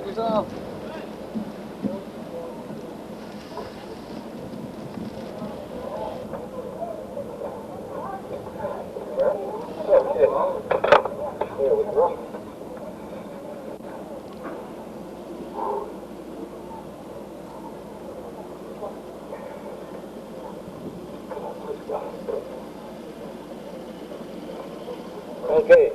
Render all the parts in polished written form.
Help yourself. Here we go. Okay.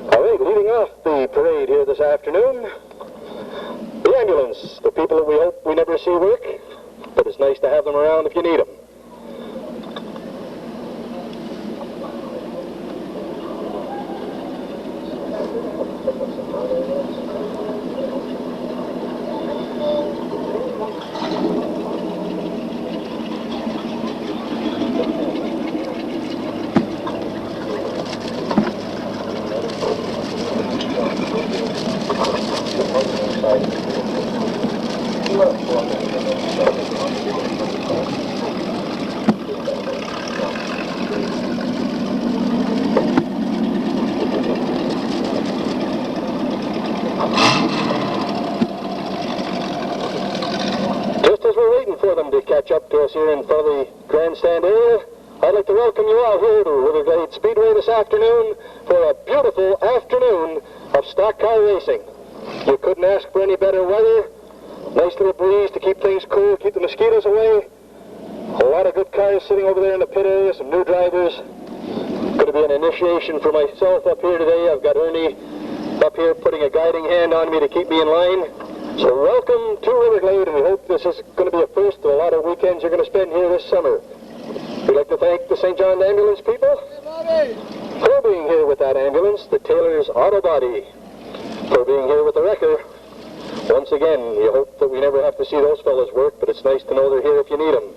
All right, leading off the parade here this afternoon, the ambulance, the people that we hope we never see work, but it's nice to have them around if you need them. Just as we're waiting for them to catch up to us here in front of the grandstand area, I'd like to welcome you all here to River Glade Speedway this afternoon for a beautiful afternoon of stock car racing. You couldn't ask for any better weather. Nice little breeze to keep things cool, keep the mosquitoes away. A lot of good cars sitting over there in the pit area, some new drivers. Going to be an initiation for myself up here today. I've got Ernie up here putting a guiding hand on me to keep me in line. So welcome to River Glade, and we hope this is going to be a first to a lot of weekends you're going to spend here this summer. We'd like to thank the St. John Ambulance people for being here with that ambulance, the Taylor's Auto Body for being here with the wrecker. Once again, you hope that we never have to see those fellas work, but it's nice to know they're here if you need them.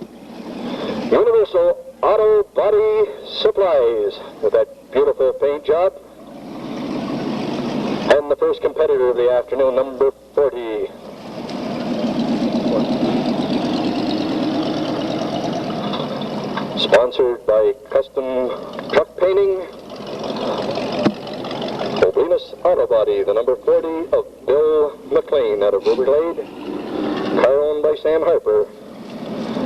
Universal Auto Body Supplies with that beautiful paint job. And the first competitor of the afternoon, number 40. Sponsored by Custom Truck Painting, Oblinus Auto Body, the number 40 of Bill McLean out of River Glade. Car owned by Sam Harper.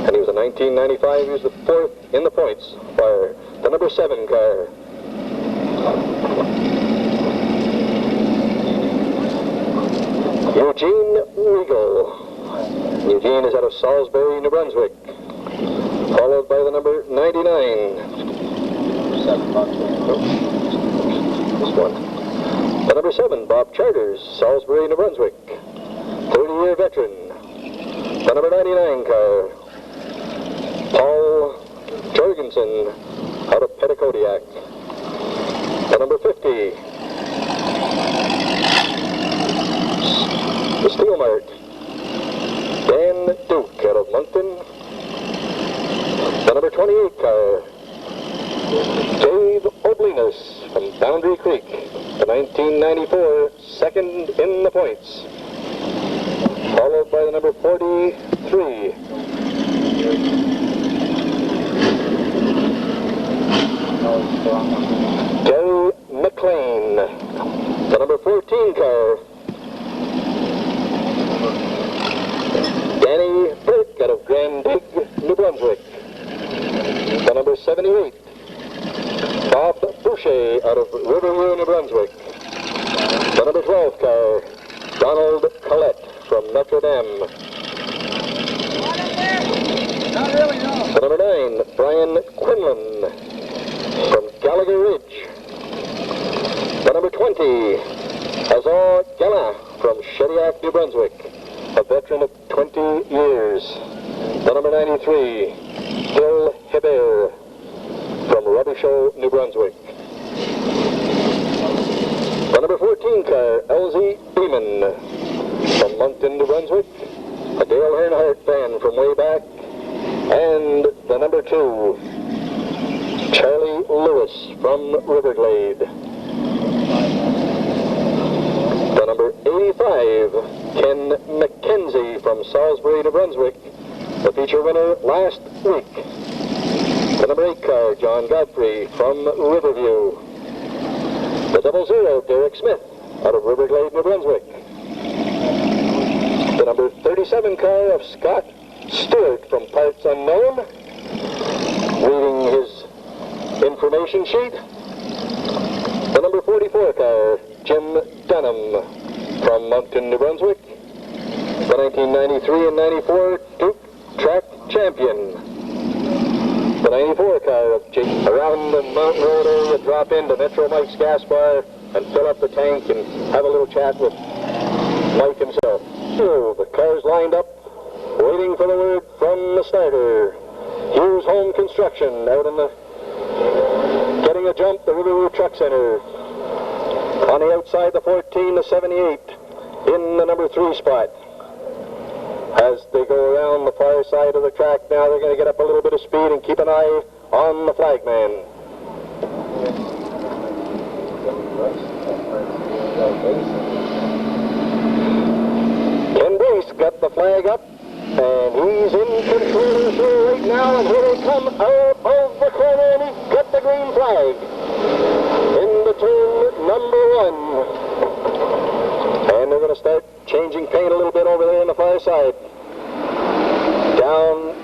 And he was a 1995, he was the 4th in the points by the number 7 car. Eugene Regal. Eugene is out of Salisbury, New Brunswick. Followed by the number 99. This one. The number 7, Bob Charters, Salisbury, New Brunswick. 30-year veteran. The number 99 car, Paul Jorgensen, out of Petticodiac. The number 50, the Steel Mart, Dan Duke, out of Moncton. The number 28 car, Dave Oblinus from Boundary Creek, the 1994 second in the points. Followed by the number 43. Gary McLean. The number 14 car. Danny Burke out of Grand Dig, New Brunswick. The number 78. Bob Boucher out of Riverview, New Brunswick. The number 12 car. Donald Collette from Notre Dame. Not really, no. The number 9, Brian Quinlan from Gallagher Ridge. The number 20, Azor Gala from Shediac, New Brunswick, a veteran of 20 years. The number 93, Bill Hebert from Robichaud, New Brunswick. The number 14 car, LZ Beeman from Moncton, New Brunswick, a Dale Earnhardt fan from way back. And the number 2, Charlie Lewis from River Glade. The number 85, Ken McKenzie from Salisbury, New Brunswick, the feature winner last week. The number 8 car, John Godfrey from Riverview. The 00, Derek Smith out of River Glade, New Brunswick. The number 37 car of Scott Stewart from Parts Unknown, reading his information sheet. The number 44 car, Jim Dunham from Moncton, New Brunswick. The 1993 and 94 Duke Track Champion. The 94 car of Jake. Around the Mountain Road area, drop into Metro Mike's gas bar and fill up the tank and have a little chat with Mike himself. So the cars lined up, waiting for the word from the starter. Hughes Home Construction out in the, getting a jump, the Riverview Truck Center. On the outside, the 14, the 78 in the number 3 spot. As they go around the far side of the track now, they're going to get up a little bit of speed and keep an eye on the flagman. Ken Brace got the flag up, and he's in control of the show right now, and here they come out of the corner, and he's got the green flag. Into turn number 1. And they're going to start changing paint a little bit over there on the far side. Down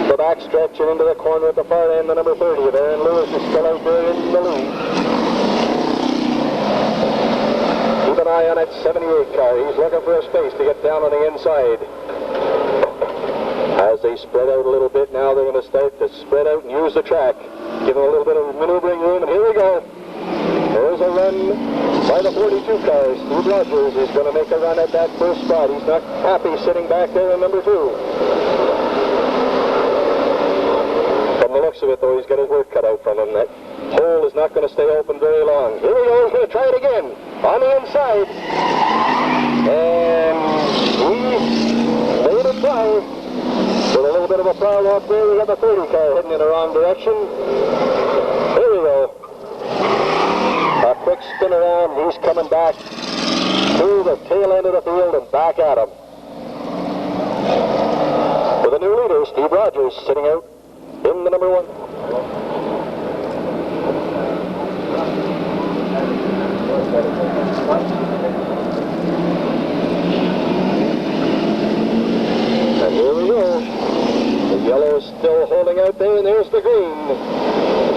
the back stretch and into the corner at the far end, the number 30. Aaron Lewis is still out there in the lead. Keep an eye on that 78 car. He's looking for a space to get down on the inside. As they spread out a little bit now, they're going to start to spread out and use the track. Give them a little bit of maneuvering room, and here we go. There's a run by the 42 car. Steve Rogers is going to make a run at that first spot. He's not happy sitting back there in number 2. From the looks of it, though, he's got his work cut out from him. That hole is not going to stay open very long. Here we go. He's going to try it again on the inside. And he made a try. With a little bit of a foul off there, we got the 30 car heading in the wrong direction. Here we go. A quick spin around, he's coming back to the tail end of the field and back at him. With a new leader, Steve Rogers, sitting out in the number 1. And here we go. The yellow is still holding out there, and there's the green.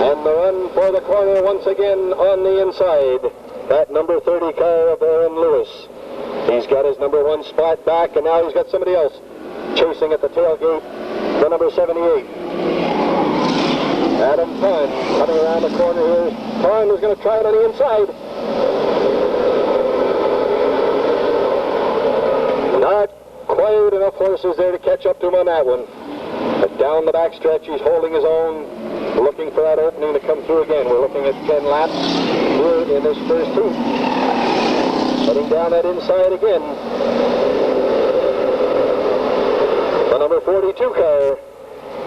And the run for the corner once again on the inside. That number 30 car of Aaron Lewis. He's got his number 1 spot back, and now he's got somebody else chasing at the tailgate, the number 78. Adam Pond coming around the corner here. Pond is going to try it on the inside. Not quite enough horses there to catch up to him on that one. But down the back stretch, he's holding his own, looking for that opening to come through again. We're looking at 10 laps here in this first heat. Heading down that inside again. The number 42 car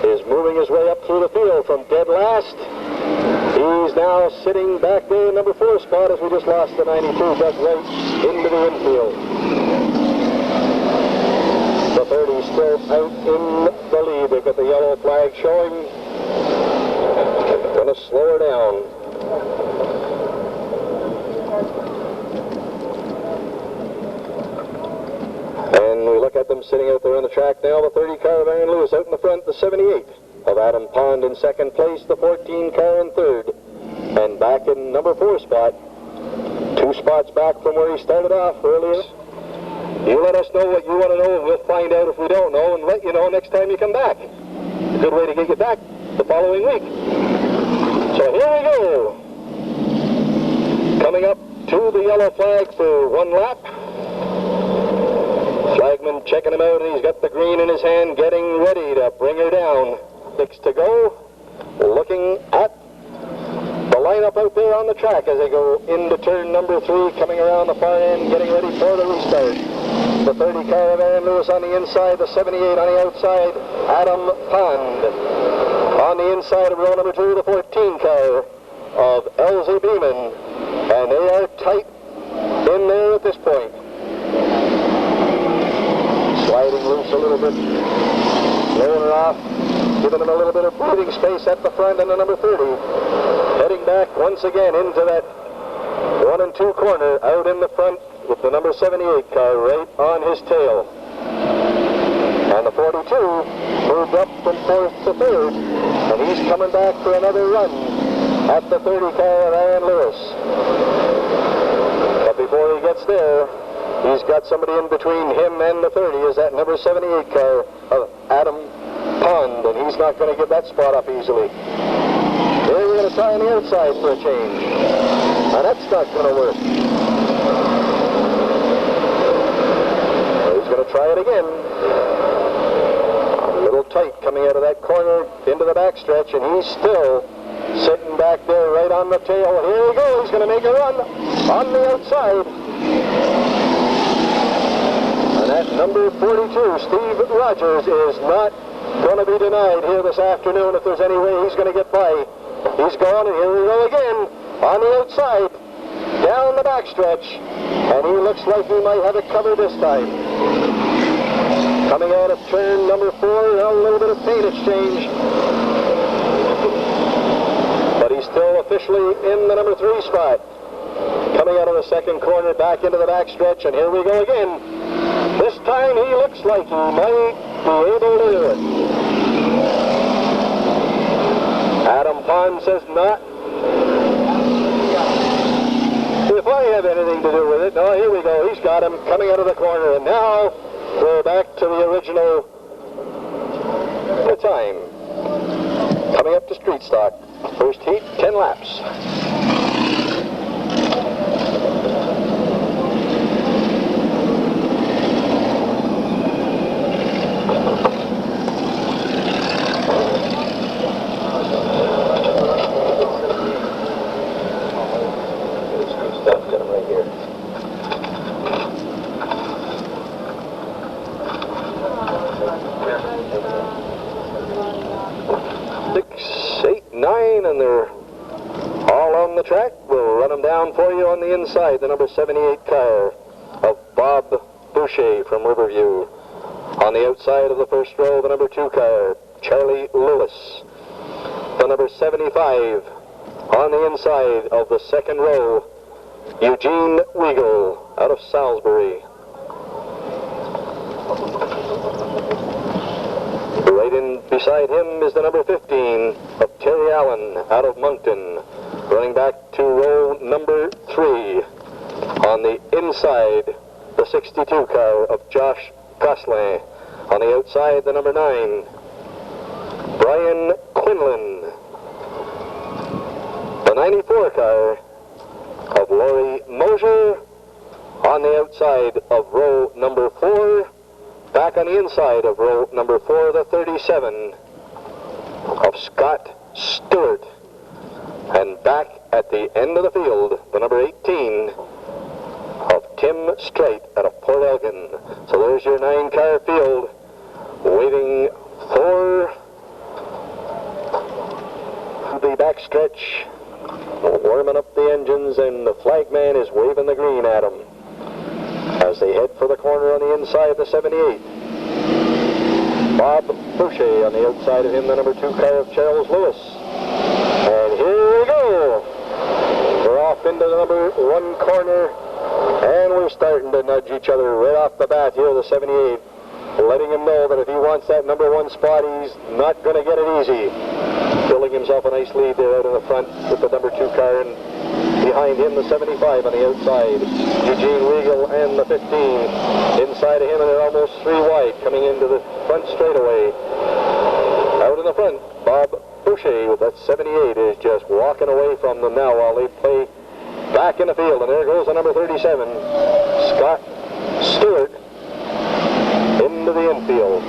is moving his way up through the field from dead last. He's now sitting back there in number 4 spot as we just lost the 92, just right into the infield. The 30 still out in the lead. They've got the yellow flag showing. Going to slow her down. And we look at them sitting out there on the track now. The 30 car of Aaron Lewis out in the front. The 78 of Adam Pond in second place. The 14 car in third. And back in number 4 spot. 2 spots back from where he started off earlier. You let us know what you want to know, and we'll find out if we don't know, and let you know next time you come back. A good way to get you back the following week. So here we go. Coming up to the yellow flag for 1 lap. Flagman checking him out, and he's got the green in his hand, getting ready to bring her down. 6 to go. Looking at the lineup out there on the track as they go into turn number 3, coming around the far end, getting ready for the restart. The 30 car of Aaron Lewis on the inside, the 78 on the outside, Adam Pond. On the inside of row number 2, the 14 car of LZ Beeman. And they are tight in there at this point. sliding loose a little bit, blowing her off, giving him a little bit of breathing space at the front, and the number 30 heading back once again into that 1 and 2 corner out in the front with the number 78 car right on his tail. And the 42 moved up from 4th to 3rd, and he's coming back for another run at the 30 car of Aaron Lewis. But before he gets there, he's got somebody in between him and the 30, is that number 78 car of Adam Pond, and he's not going to give that spot up easily. Here we're going to try on the outside for a change. Now that's not going to work. He's going to try it again. A little tight coming out of that corner into the backstretch, and he's still sitting back there right on the tail. Here he goes. He's going to make a run on the outside. And that number 42, Steve Rogers, is not going to be denied here this afternoon if there's any way he's going to get by. He's gone, and here we go again on the outside, down the backstretch, and he looks like he might have it covered this time. Coming out of turn number 4, a little bit of paint exchange. But he's still officially in the number 3 spot. Coming out of the second corner, back into the backstretch, and here we go again. This time he looks like he might be able to do it. Adam Pond says not. If I have anything to do with it. No, here we go. He's got him coming out of the corner, and now we're back to the original time. Coming up to street stock. First heat, 10 laps. 9, and they're all on the track. We'll run them down for you on the inside. The number 78 car of Bob Boucher from Riverview. On the outside of the first row, the number 2 car, Charlie Lewis. The number 75 on the inside of the second row, Eugene Weigel out of Salisbury. Right in beside him is the number 15 of Terry Allen out of Moncton. Running back to row number 3. On the inside, the 62 car of Josh Gosselin. On the outside, the number 9, Brian Quinlan. The 94 car of Laurie Mosier. On the outside of row number 4. Back on the inside of row number 4, the 37 of Scott Stewart. And back at the end of the field, the number 18 of Tim Strait out of Port Elgin. So there's your 9-car field waiting for the backstretch, warming up the engines, and the flagman is waving the green at them as they head for the corner on the inside of the 78. Bob Boucher on the outside of him, the number 2 car of Charles Lewis. And here we go. We're off into the number 1 corner, and we're starting to nudge each other right off the bat here, the 78. Letting him know that if he wants that number 1 spot, he's not going to get it easy. Building himself a nice lead there out in the front with the number 2 car, and behind him the 75 on the outside. Eugene Weigel and the 15. Inside of him, and they're almost 3 wide coming into the front straightaway. Out in the front, Bob Boucher with that 78 is just walking away from them now while they play back in the field. And there goes the number 37, Scott Stewart, into the infield.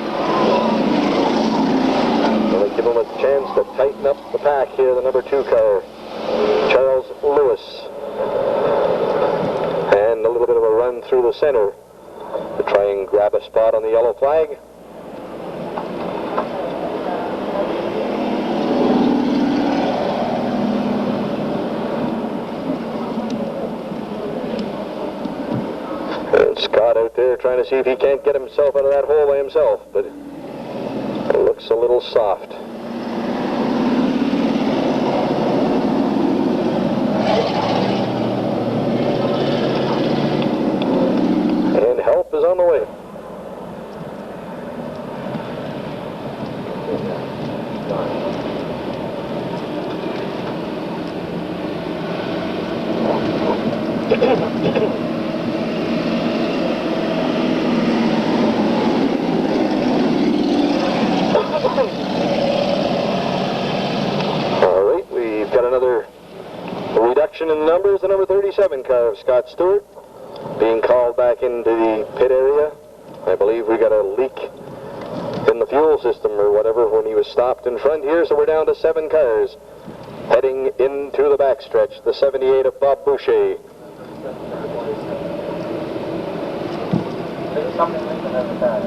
Going to give him a chance to tighten up the pack here, the number 2 car, Charles Lewis. And a little bit of a run through the center to try and grab a spot on the yellow flag. And Scott out there trying to to see if he can't get himself out of that hole by himself, but it looks a little soft. And help is on the way. All right, we've got another reduction in numbers. The number 37 car of Scott Stewart being called back into the pit area. I believe we got a leak in the fuel system or whatever when he was stopped in front here, so we're down to 7 cars heading into the backstretch. The 78 of Bob Boucher. There's something leaking in the car.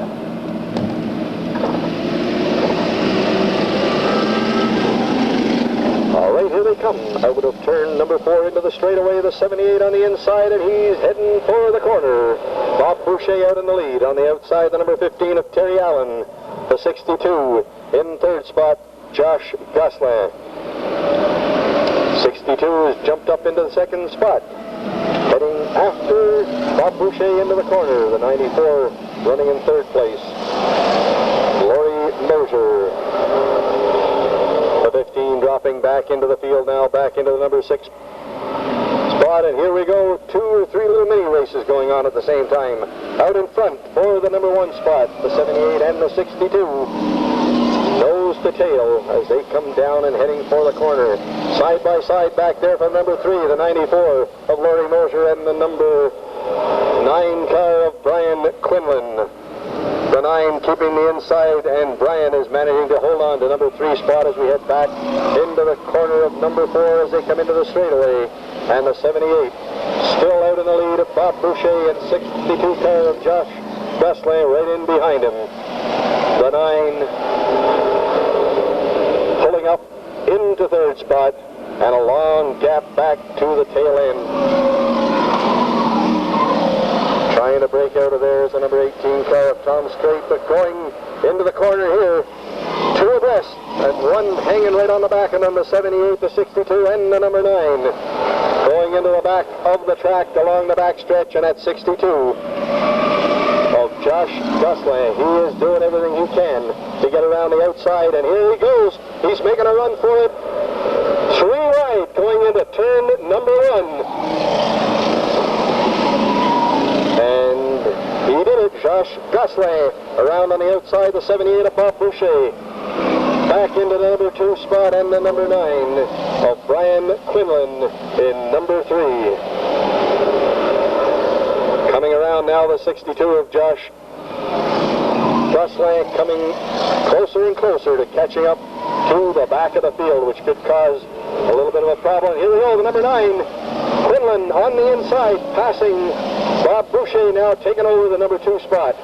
All right, here they come. Out of turn number 4 into the straightaway, the 78 on the inside, and he's heading for the corner. Bob Boucher out in the lead. On the outside, the number 15 of Terry Allen. The 62 in third spot, Josh Gosselin. 62 has jumped up into the second spot. Heading after Bob Boucher into the corner. The 94 running in third place, Laurie Mosier. The 15 dropping back into the field now, back into the number 6 spot, and here we go. 2 or 3 little mini races going on at the same time. Out in front for the number 1 spot, the 78 and the 62. Nose to tail as they come down and heading for the corner. Side by side back there from number 3, the 94 of Laurie Mosier, and the number 9 car of Brian Quinlan. The 9 keeping the inside, and Brian is managing to hold on to number 3 spot as we head back into the corner of number 4 as they come into the straightaway. And the 78 still out in the lead of Bob Boucher, and 62 car of Josh Gosselin right in behind him. The 9 pulling up into third spot, and a long gap back to the tail end. Trying to break out of there is the number 18 car of Tom Strait, but going into the corner here, 2 abreast, and 1 hanging right on the back, and number 78, the 62, and the number 9. Going into the back of the track along the backstretch, and at 62 of Josh Gosselin. He is doing everything he can to get around the outside, and here he goes. He's making a run for it. 3 wide going into turn number 1. And he did it. Josh Gosselin around on the outside, the 78 of Bob Boucher. Back into the number 2 spot, and the number 9 of Brian Quinlan in number 3. Coming around now, the 62 of Josh Gosselin coming closer and closer to catching up to the back of the field, which could cause a little bit of a problem. Here we go, the number 9, Quinlan on the inside, passing Bob Boucher, now taking over the number 2 spot.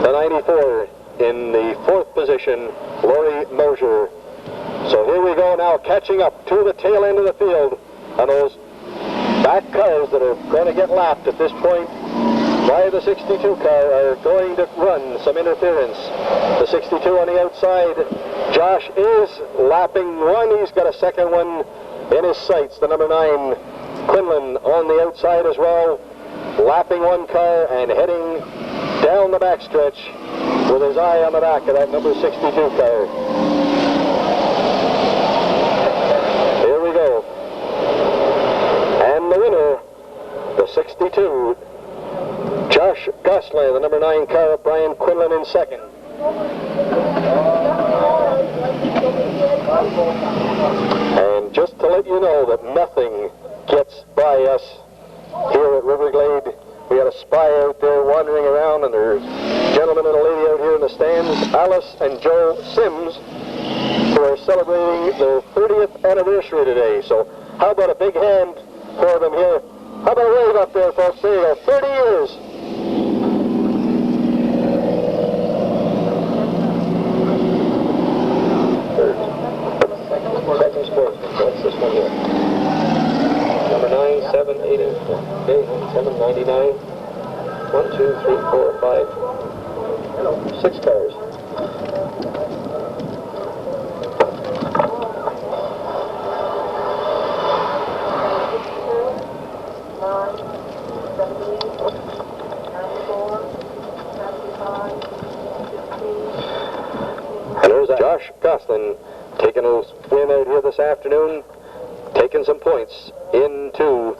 The 94 in the 4th position, Laurie Mosier. So here we go now, catching up to the tail end of the field on those back cars that are going to get lapped at this point by the 62 car are going to run some interference. The 62 on the outside, Josh is lapping 1. He's got a second one in his sights. The number 9, Quinlan, on the outside as well, lapping 1 car and heading down the backstretch with his eye on the back of that number 62 car. Here we go. And the winner, the 62, Josh Gosselin, the number 9 car of Brian Quinlan in second. And just to let you know that nothing gets by us here at River Glade. We had a spy out there wandering around, and there's a gentleman and a lady out here in the stands, Alice and Joe Sims, who are celebrating their 30th anniversary today. So how about a big hand for them here? How about a wave up there, folks? There you go, 30 years. Second sportsman, what's this one here? Number 9, 7, 8, and 4. Okay, 7, 9, 99. 1, 2, 3, 4, 5, 6 cars. And there's Josh Goslin taking a win out here this afternoon, taking some points into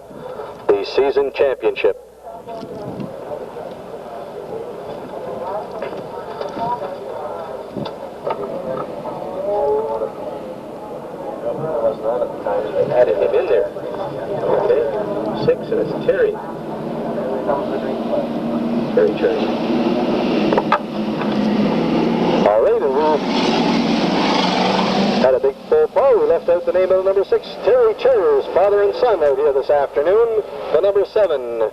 the season championship. Added him in there. Okay, 6, and it's Terry. Terry Church. All right, and we had a big full par. We left out the name of the number 6, Terry Charters, father and son out here this afternoon. The number 7,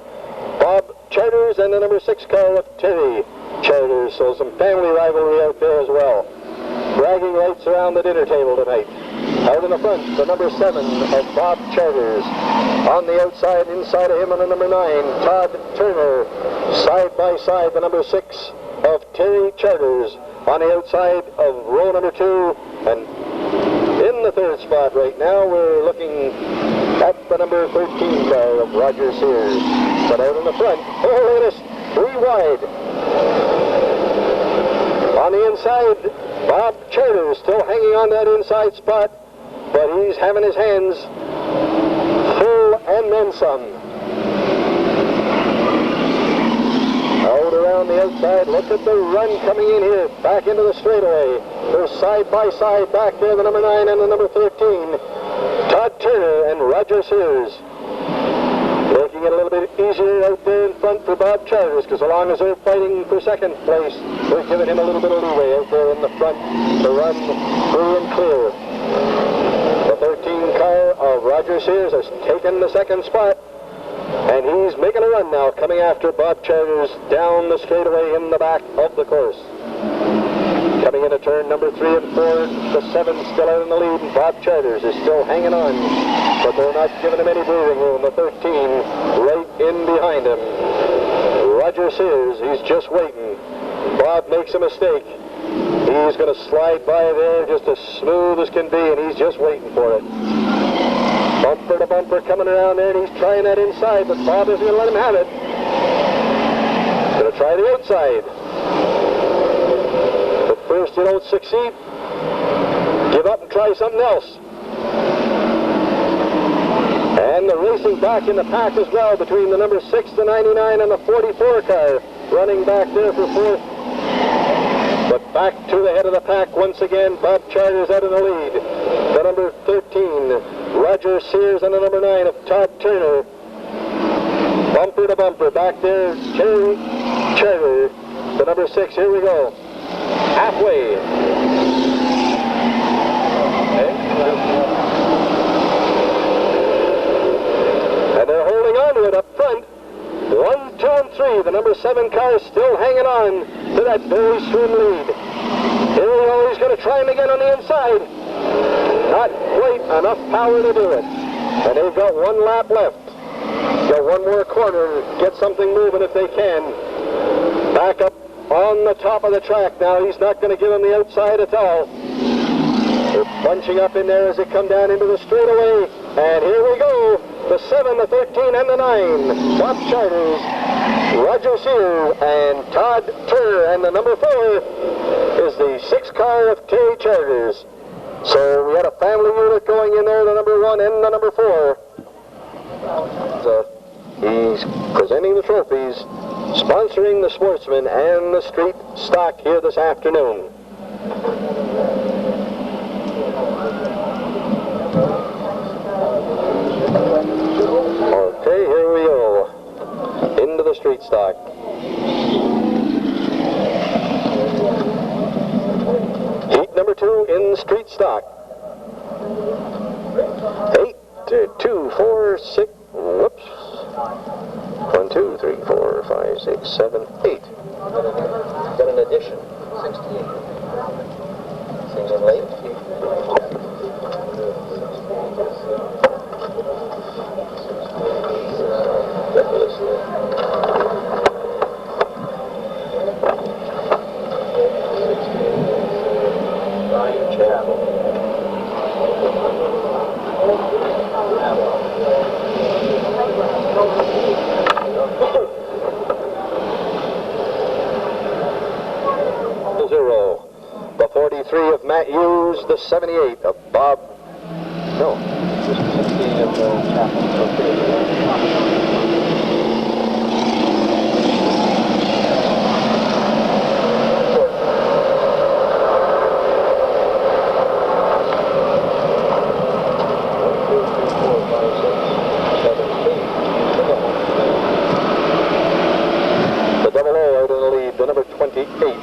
Bob Charters, and the number 6 car of Terry Charters. So some family rivalry out there as well. Bragging rights around the dinner table tonight. Out in the front, the number 7 of Bob Charters. On the outside, inside of him, on the number 9, Todd Turner. Side by side, the number 6 of Terry Charters. On the outside of row number 2, and in the third spot right now, we're looking at the number 13 car of Roger Sears. But out in the front, oh, look at this, 3 wide. On the inside, Bob Charters still hanging on that inside spot, but he's having his hands full and then some. Out around the outside, look at the run coming in here, back into the straightaway. They're side by side back there, the number 9 and the number 13. Todd Turner and Roger Sears. Making it a little bit easier out there in front for Bob Charters, because so long as they're fighting for second place, they're giving him a little bit of leeway out there in the front to run free and clear. The 13 car of Roger Sears has taken the second spot, and he's making a run now, coming after Bob Charters down the straightaway in the back of the course. Coming into turn number 3 and 4, the 7 still out in the lead, and Bob Charters is still hanging on, but they're not giving him any breathing room. The 13 right in behind him. Roger Sears, he's just waiting. Bob makes a mistake. He's going to slide by there just as smooth as can be, and he's just waiting for it. Bumper to bumper coming around there, and he's trying that inside, but Bob isn't going to let him have it. He's going to try the outside. But first you don't succeed, give up and try something else. And the racing back in the pack as well between the number 6, the 99, and the 44 car, running back there for 4th. But back to the head of the pack once again, Bob Charters out in the lead. The number 13, Roger Sears, and the number 9 of Todd Turner. Bumper to bumper, back there, Terry Charter, the number 6, here we go. Halfway. And they're holding on to it up front. 1, 2, and 3. The number 7 car is still hanging on to that very slim lead. Here we go. He's going to try him again on the inside. Not quite enough power to do it. And they've got 1 lap left. Got 1 more corner. Get something moving if they can. Back up on the top of the track now. He's not going to give him the outside at all. They're bunching up in there as they come down into the straightaway. And here we go. The 7, the 13, and the 9. Bob Charters, Roger Sears, and Todd Turner. And the number 4 is the 6 car of Terry Charters. So we had a family unit going in there, the number 1 and the number 4. He's presenting the trophies, sponsoring the sportsmen and the street stock here this afternoon. Okay, here we go. Into the street stock. Heat number 2 in street stock. 8, 2, 4, 6, whoops. 1, 2, 3, 4, 5, 6, 7, 8. Got an addition. 16. Seems late. Zero. The 43 of Matt Hughes, the 78 of Bob. No. Just 16 of Chapman. The double O out in the lead, the number 28.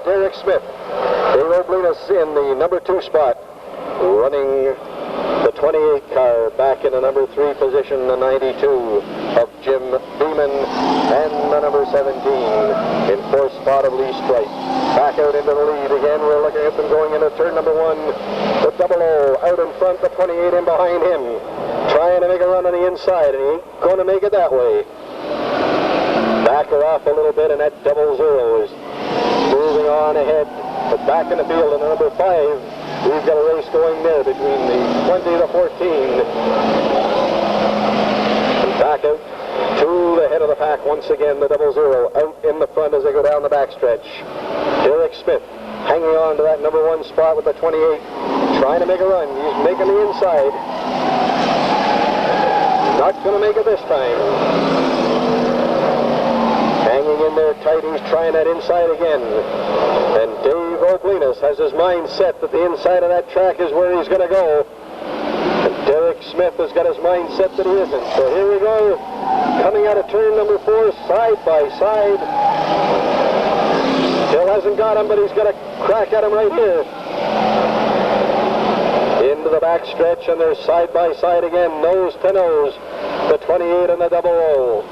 Derek Smith. Dave Oblinus in the number 2 spot, running the 28 car back in the number 3 position, the 92 of Jim Beeman, and the number 17 in 4th spot of Lee Strike. Back out into the lead again. We're looking at them going into turn number 1. The double O out in front, the 28 in behind him, trying to make a run on the inside, and he ain't going to make it that way. Back her off a little bit, and that double zero is moving on ahead, but back in the field in the number 5, we've got a race going there between the 20 and the 14. And back out to the head of the pack once again, the double zero out in the front as they go down the backstretch. Derek Smith hanging on to that number 1 spot with the 28, trying to make a run. He's making the inside. Not going to make it this time. Hanging in there tight, he's trying that inside again. And Dave Oblinus has his mind set that the inside of that track is where he's going to go. And Derek Smith has got his mind set that he isn't. So here we go, coming out of turn number 4, side by side. Still hasn't got him, but he's got a crack at him right here. Into the back stretch, and they're side by side again, nose to nose. The 28 and the double O.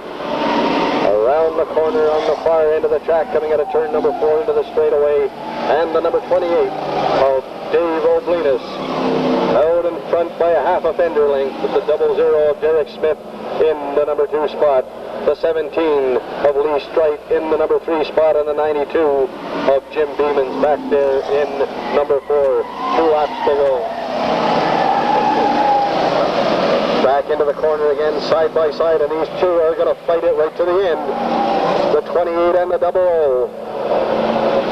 Around the corner on the far end of the track, coming out of turn number 4 into the straightaway, and the number 28 of Dave Oblinus out in front by a half a fender length with the double zero of Derek Smith in the number 2 spot, the 17 of Lee Strite in the number 3 spot, and the 92 of Jim Beeman's back there in number 4. 2 laps to go. Back into the corner again, side by side, and these two are going to fight it right to the end. The 28 and the double O.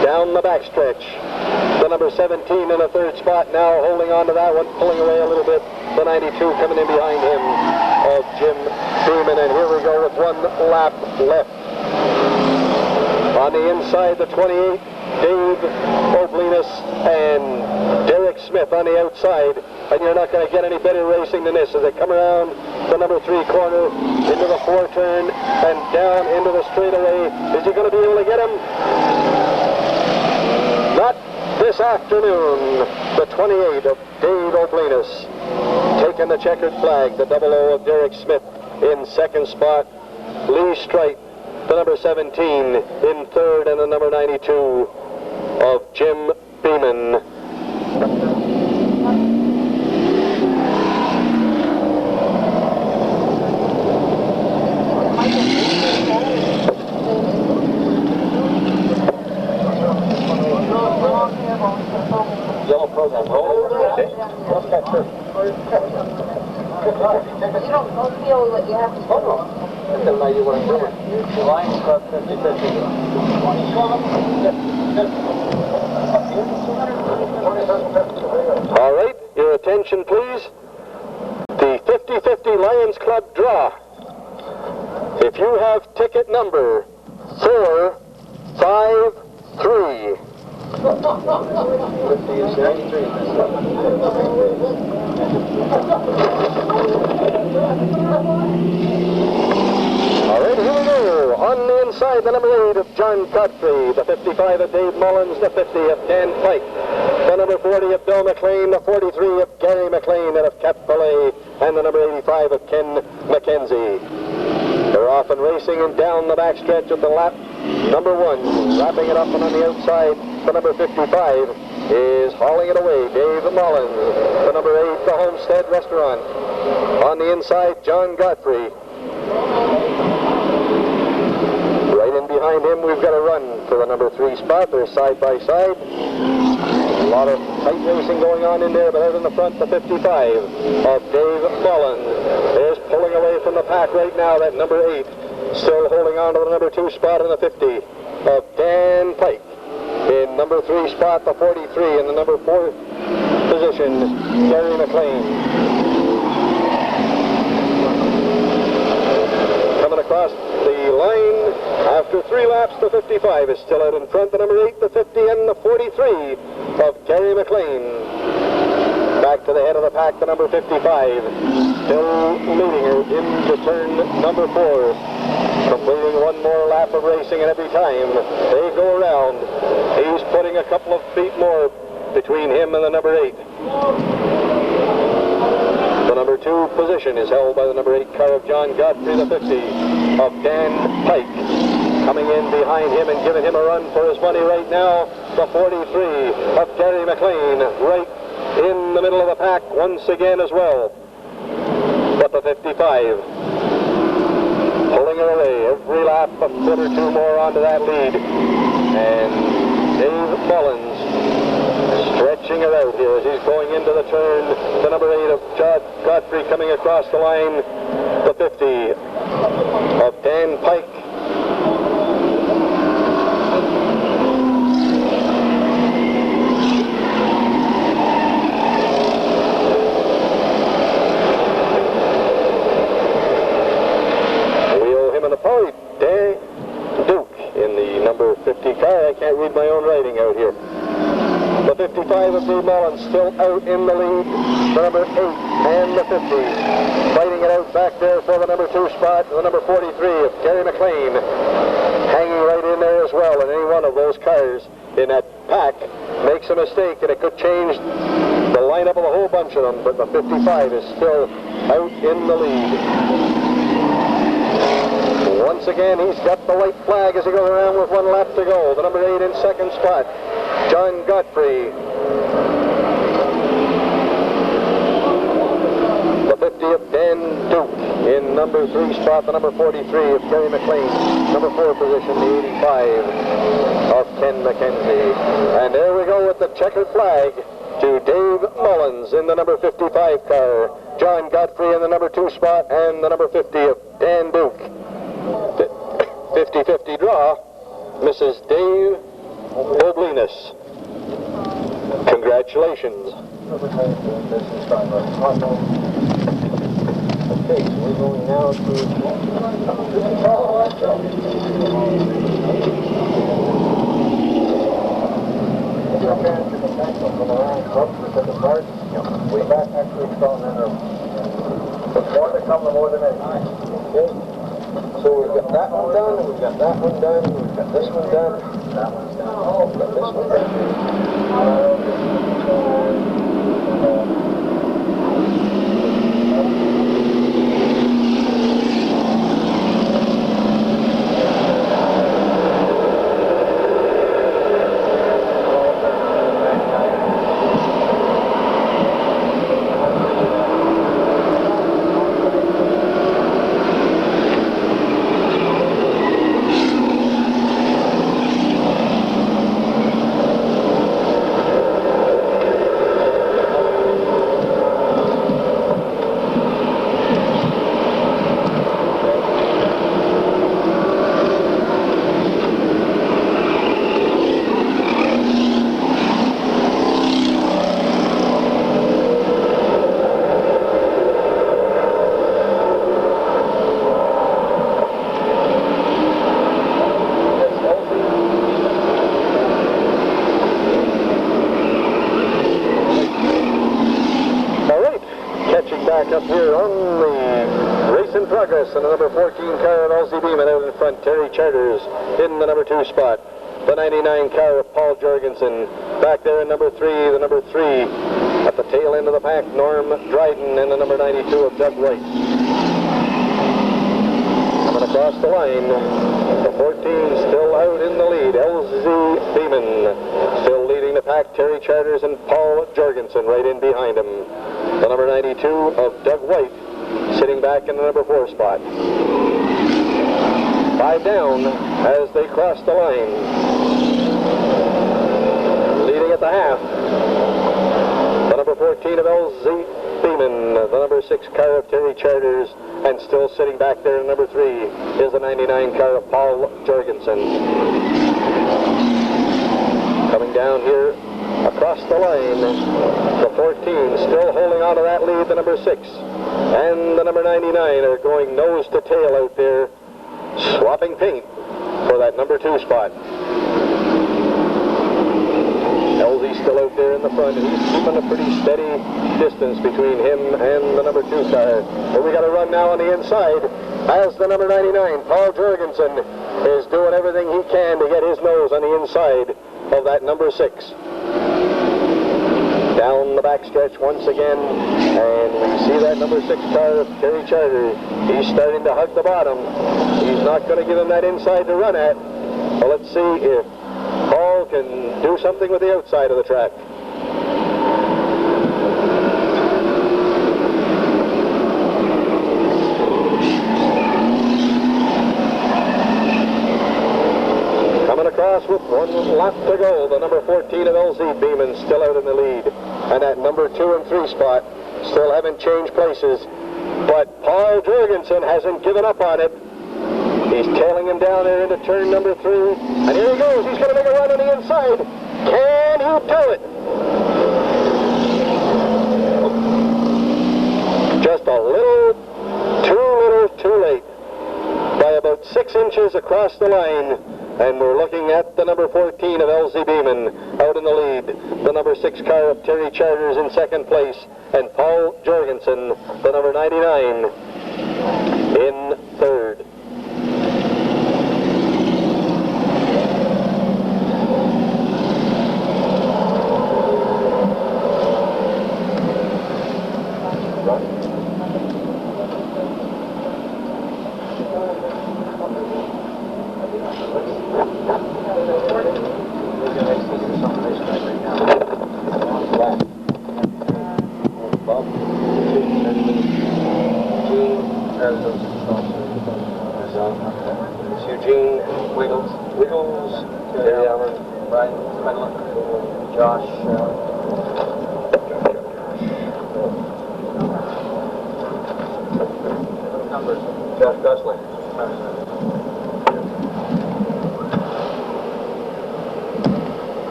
Down the backstretch. The number 17 in the 3rd spot now, holding on to that one, pulling away a little bit. The 92 coming in behind him of Jim Beeman, and here we go with 1 lap left. On the inside, the 28, Dave Oblinus and Derek Smith on the outside. And you're not going to get any better racing than this as they come around the number 3 corner, into the 4 turn, and down into the straightaway. Is he going to be able to get him? Not this afternoon. The 28 of Dave Oblinus taking the checkered flag. The double O of Derek Smith in 2nd spot. Lee Strite, the number 17 in 3rd, and the number 92 of Jim Beeman. Yellow program. Okay. What's that first? You don't feel what you have to do. That's the lady what I'm doing. The Lions Club 50-50. All right, your attention please. The 50-50 Lions Club draw. If you have ticket number 453. All right, here we go. On the inside, the number 8 of John Godfrey, the 55 of Dave Mullins, the 50 of Dan Pike. The number 40 of Bill McLean, the 43 of Gary McLean out of Cap Palais, and the number 85 of Ken McKenzie. They're off and racing and down the backstretch at the lap number 1, wrapping it up, and on the outside, the number 55 is hauling it away, Dave Mullins. The number 8, the Homestead Restaurant. On the inside, John Godfrey. Right in behind him, we've got a run for the number 3 spot. They're side by side. A lot of tight racing going on in there, but out in the front, the 55 of Dave Mullins is pulling away from the pack right now. That number 8 still holding on to the number 2 spot in the 50 of Dan Pike. In number 3 spot, the 43, in the number 4 position, Gary McLean. Coming across the line after 3 laps, the 55 is still out in front, the number 8, the 50, and the 43 of Gary McLean. Back to the head of the pack, the number 55, still leading her into turn number 4. Completing one more lap of racing, and every time they go around, he's putting a couple of feet more between him and the number 8. The number 2 position is held by the number 8 car of John Godfrey, the 50 of Dan Pike. Coming in behind him and giving him a run for his money right now, the 43 of Gary McLean, right in the middle of the pack once again as well. But the 55 pulling her away every lap, a foot or 2 more onto that lead. And Dave Mullins stretching it out here as he's going into the turn. The number 8 of John Godfrey coming across the line. The 50 of Dan Pike. In the number 50 car. I can't read my own writing out here. The 55 of Dave Mullins still out in the lead. The number 8 and the 50 fighting it out back there for the number 2 spot. The number 43 of Gary McLean hanging right in there as well. And any one of those cars in that pack makes a mistake, and it could change the lineup of a whole bunch of them. But the 55 is still out in the lead. Once again, he's got the white flag as he goes around with 1 lap to go. The number 8 in second spot, John Godfrey. The 50 of Dan Duke. In number 3 spot, the number 43 of Gary McLean. Number 4 position, the 85 of Ken McKenzie. And there we go with the checkered flag to Dave Mullins in the number 55 car. John Godfrey in the number 2 spot, and the number 50 of Dan Duke. 50-50 draw, Mrs. Dave Oblinus. Congratulations. Okay, so we're going now to way back actually from more to come, the more than anything. Okay. So we've got that one done, we've got that one done, we've got this one done, that one's done, we've got this one done. Up here on the race in progress, and the number 14 car at Aussie Beeman out in front. Terry Charters in the number 2 spot. the 99 car of Paul Jorgensen. Back there in number 3, the number 3 at the tail end of the pack, Norm Dryden, and the number 92 of Doug White. Coming across the line, the 14 still out in the lead. LZ Beeman still leading the pack. Terry Charters and Paul Jorgensen right in behind him. The number 92 of Doug White sitting back in the number 4 spot. 5 down as they cross the line. Leading at the half, the number 14 of LZ Beeman, the number 6 car of Terry Charters, and still sitting back there in number 3 is the 99 car of Paul Jorgensen. Coming down here across the line, the 14 still holding on to that lead, the number 6, and the number 99 are going nose to tail out there, swapping paint for that number 2 spot. LZ still out there in the front, and he's keeping a pretty steady distance between him and the number 2 car. But we got a run now on the inside as the number 99, Paul Jorgensen, is doing everything he can to get his nose on the inside of that number 6. Down the backstretch once again, and we see that number 6 car of Terry Charter. He's starting to hug the bottom. He's not going to give him that inside to run at. Well, let's see if Paul can do something with the outside of the track. Coming across with 1 lap to go, the number 14 of LZ Beeman still out in the lead. And that number 2 and 3 spot still haven't changed places. But Paul Jorgensen hasn't given up on it. He's tailing him down there into turn number 3. And here he goes. He's going to make a run on the inside. Can he do it? Just a little too late. By about 6 inches across the line. And we're looking at the number 14 of LZ Beeman out in the lead. The number 6 car of Terry Charters in second place. And Paul Jorgensen, the number 99, in third.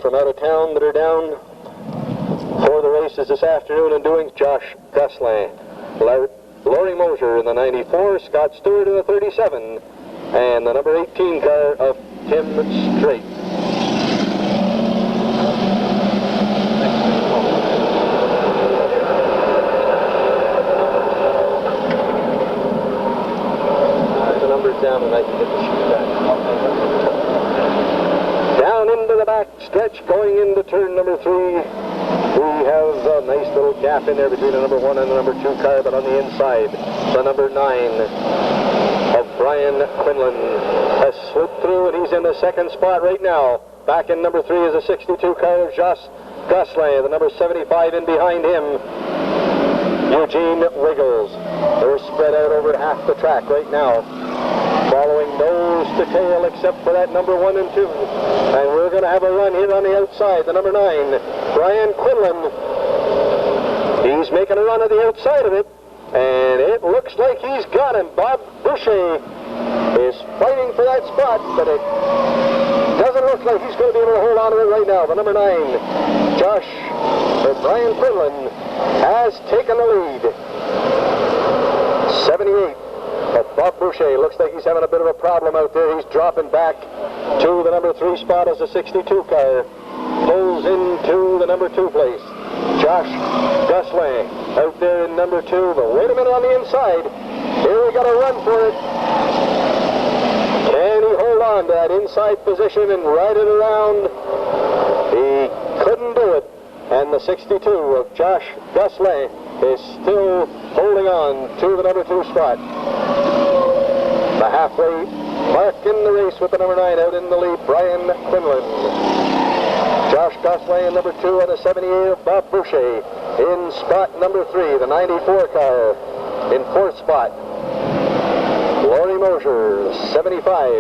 From out of town that are down for the races this afternoon and doing Josh Gosselin, Laurie Mosier in the 94, Scott Stewart in the 37, and the number 18 car of Tim Strait. The numbers down and I can get the sheet back. Down into the back stretch, going into turn number 3. We have a nice little gap in there between the number 1 and the number 2 car, but on the inside, the number 9 of Brian Quinlan has slipped through, and he's in the second spot right now. Back in number 3 is a 62 car of Josh Gosselin, the number 75 in behind him, Eugene Wiggles. They're spread out over half the track right now, following nose to tail except for that number 1 and 2. And we're going to have a run here on the outside, the number 9, Brian Quinlan. He's making a run on the outside of it, and it looks like he's got him. Bob Boucher is fighting for that spot, but it doesn't looks like he's going to be able to hold on to it right now. The number 9, Brian Quinlan, has taken the lead. 78 of Bob Boucher. Looks like he's having a bit of a problem out there. He's dropping back to the number 3 spot as the 62 car pulls into the number 2 place. Josh Gosselin out there in number 2, but wait a minute on the inside. Here we got a run for it. Can he hold on to that inside position and ride it around? He couldn't do it. And the 62 of Josh Gosselin is still holding on to the number 2 spot. The halfway mark in the race with the number 9 out in the lead, Brian Quinlan. Josh Gosselin in number 2 and a 78 of Bob Boucher in spot number 3. The 94 car in 4th spot. Laurie Mosier, 75.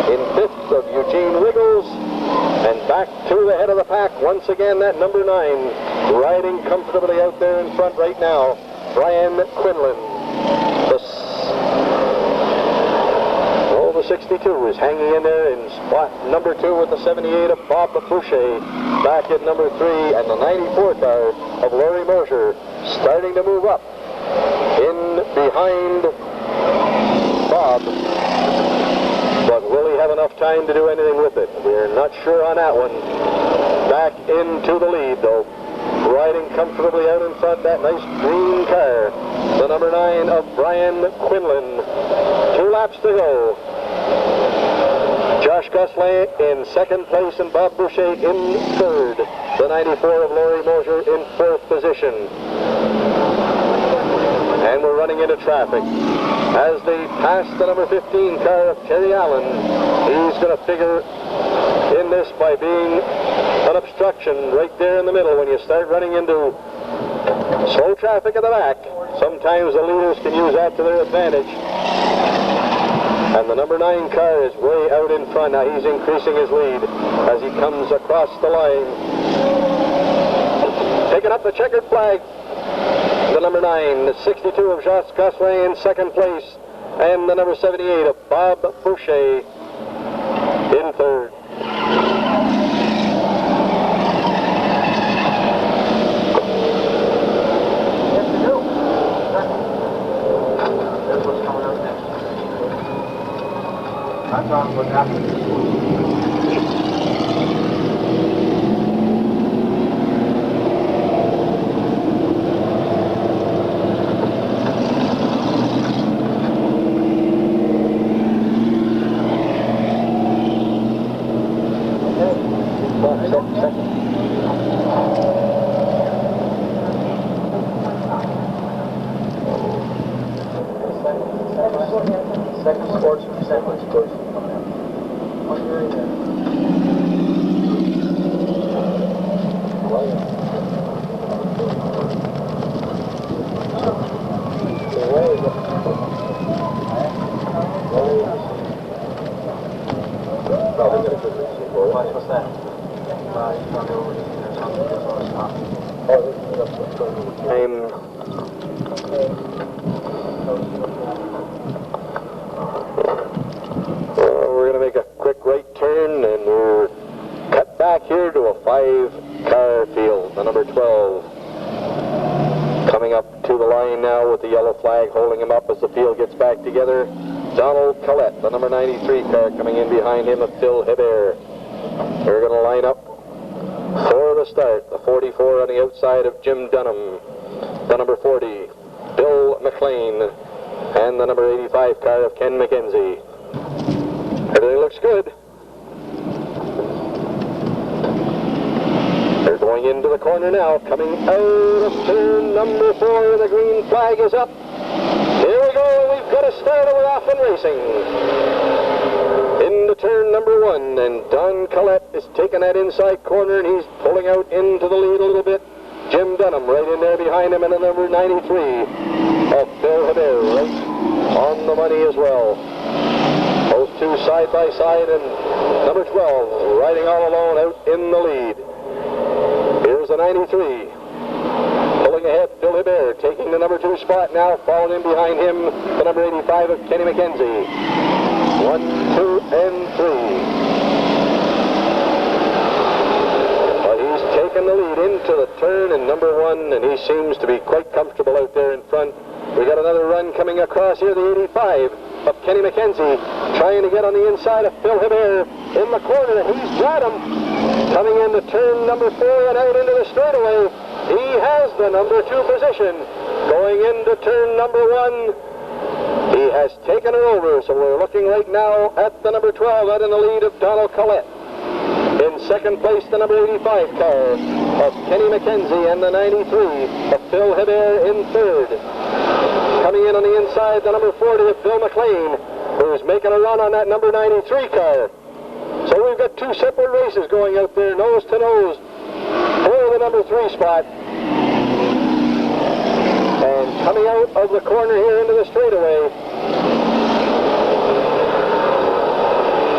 In 5th of Eugene Wiggles. And back to the head of the pack once again, that number 9 riding comfortably out there in front right now, Brian Quinlan. The 62 is hanging in there in spot number 2 with the 78 of Bob Boucher back at number 3, and the 94 car of Laurie Mosier starting to move up in behind Bob. But will he have enough time to do anything with it? We're not sure on that one. Back into the lead, though. Riding comfortably out in front, that nice green car. The number 9 of Brian Quinlan. 2 laps to go. Josh Gosselin in 2nd place and Bob Boucher in 3rd. The 94 of Laurie Mosier in 4th position. And we're running into traffic. As they pass the number 15 car of Terry Allen, he's going to figure in this by being an obstruction right there in the middle. When you start running into slow traffic at the back, sometimes the leaders can use that to their advantage. And the number 9 car is way out in front. Now he's increasing his lead as he comes across the line. Taking up the checkered flag. The number 9, the 62 of Josh Gosselin in 2nd place. And the number 78 of Bob Boucher in 3rd. That's on what happened. Second sportsman, second sportsman. What's that? We're going to make a quick right turn and we're cut back here to a 5-car field. The number 12 coming up to the line now with the yellow flag holding him up as the field gets back together. Donald Collette, the number 93 car, coming in behind him with Phil Hebert. They're going to line up for the start. The 44 on the outside of Jim Dunham. The number 40, Bill McLean. And the number 85 car of Ken McKenzie. Everything looks good. They're going into the corner now, coming out of turn number 4. The green flag is up. Here we go. We've got a start and we're off and racing. Into turn number 1, and Don Collette is taking that inside corner, and he's pulling out into the lead a little bit. Jim Dunham right in there behind him, and the number 93 of Phil Hebert right on the money as well. Those two side by side, and number 12 riding all alone out in the lead. Here's the 93. Pulling ahead, Phil Hebert taking the number 2 spot now, followed in behind him, the number 85 of Kenny McKenzie. 1, 2, and 3. taking the lead into the turn in number 1, and he seems to be quite comfortable out there in front. We got another run coming across here, the 85 of Kenny McKenzie, trying to get on the inside of Phil Hebert in the corner, and he's got him. Coming into turn number 4 and out into the straightaway. He has the number 2 position. Going into turn number 1, he has taken her over, so we're looking right now at the number 12 out in the lead of Donald Collette. In second place, the number 85 car of Kenny McKenzie, and the 93 of Phil Hebert in third. Coming in on the inside, the number 40 of Bill McLean, who's making a run on that number 93 car. So we've got 2 separate races going out there, nose to nose, for the number 3 spot. And coming out of the corner here into the straightaway,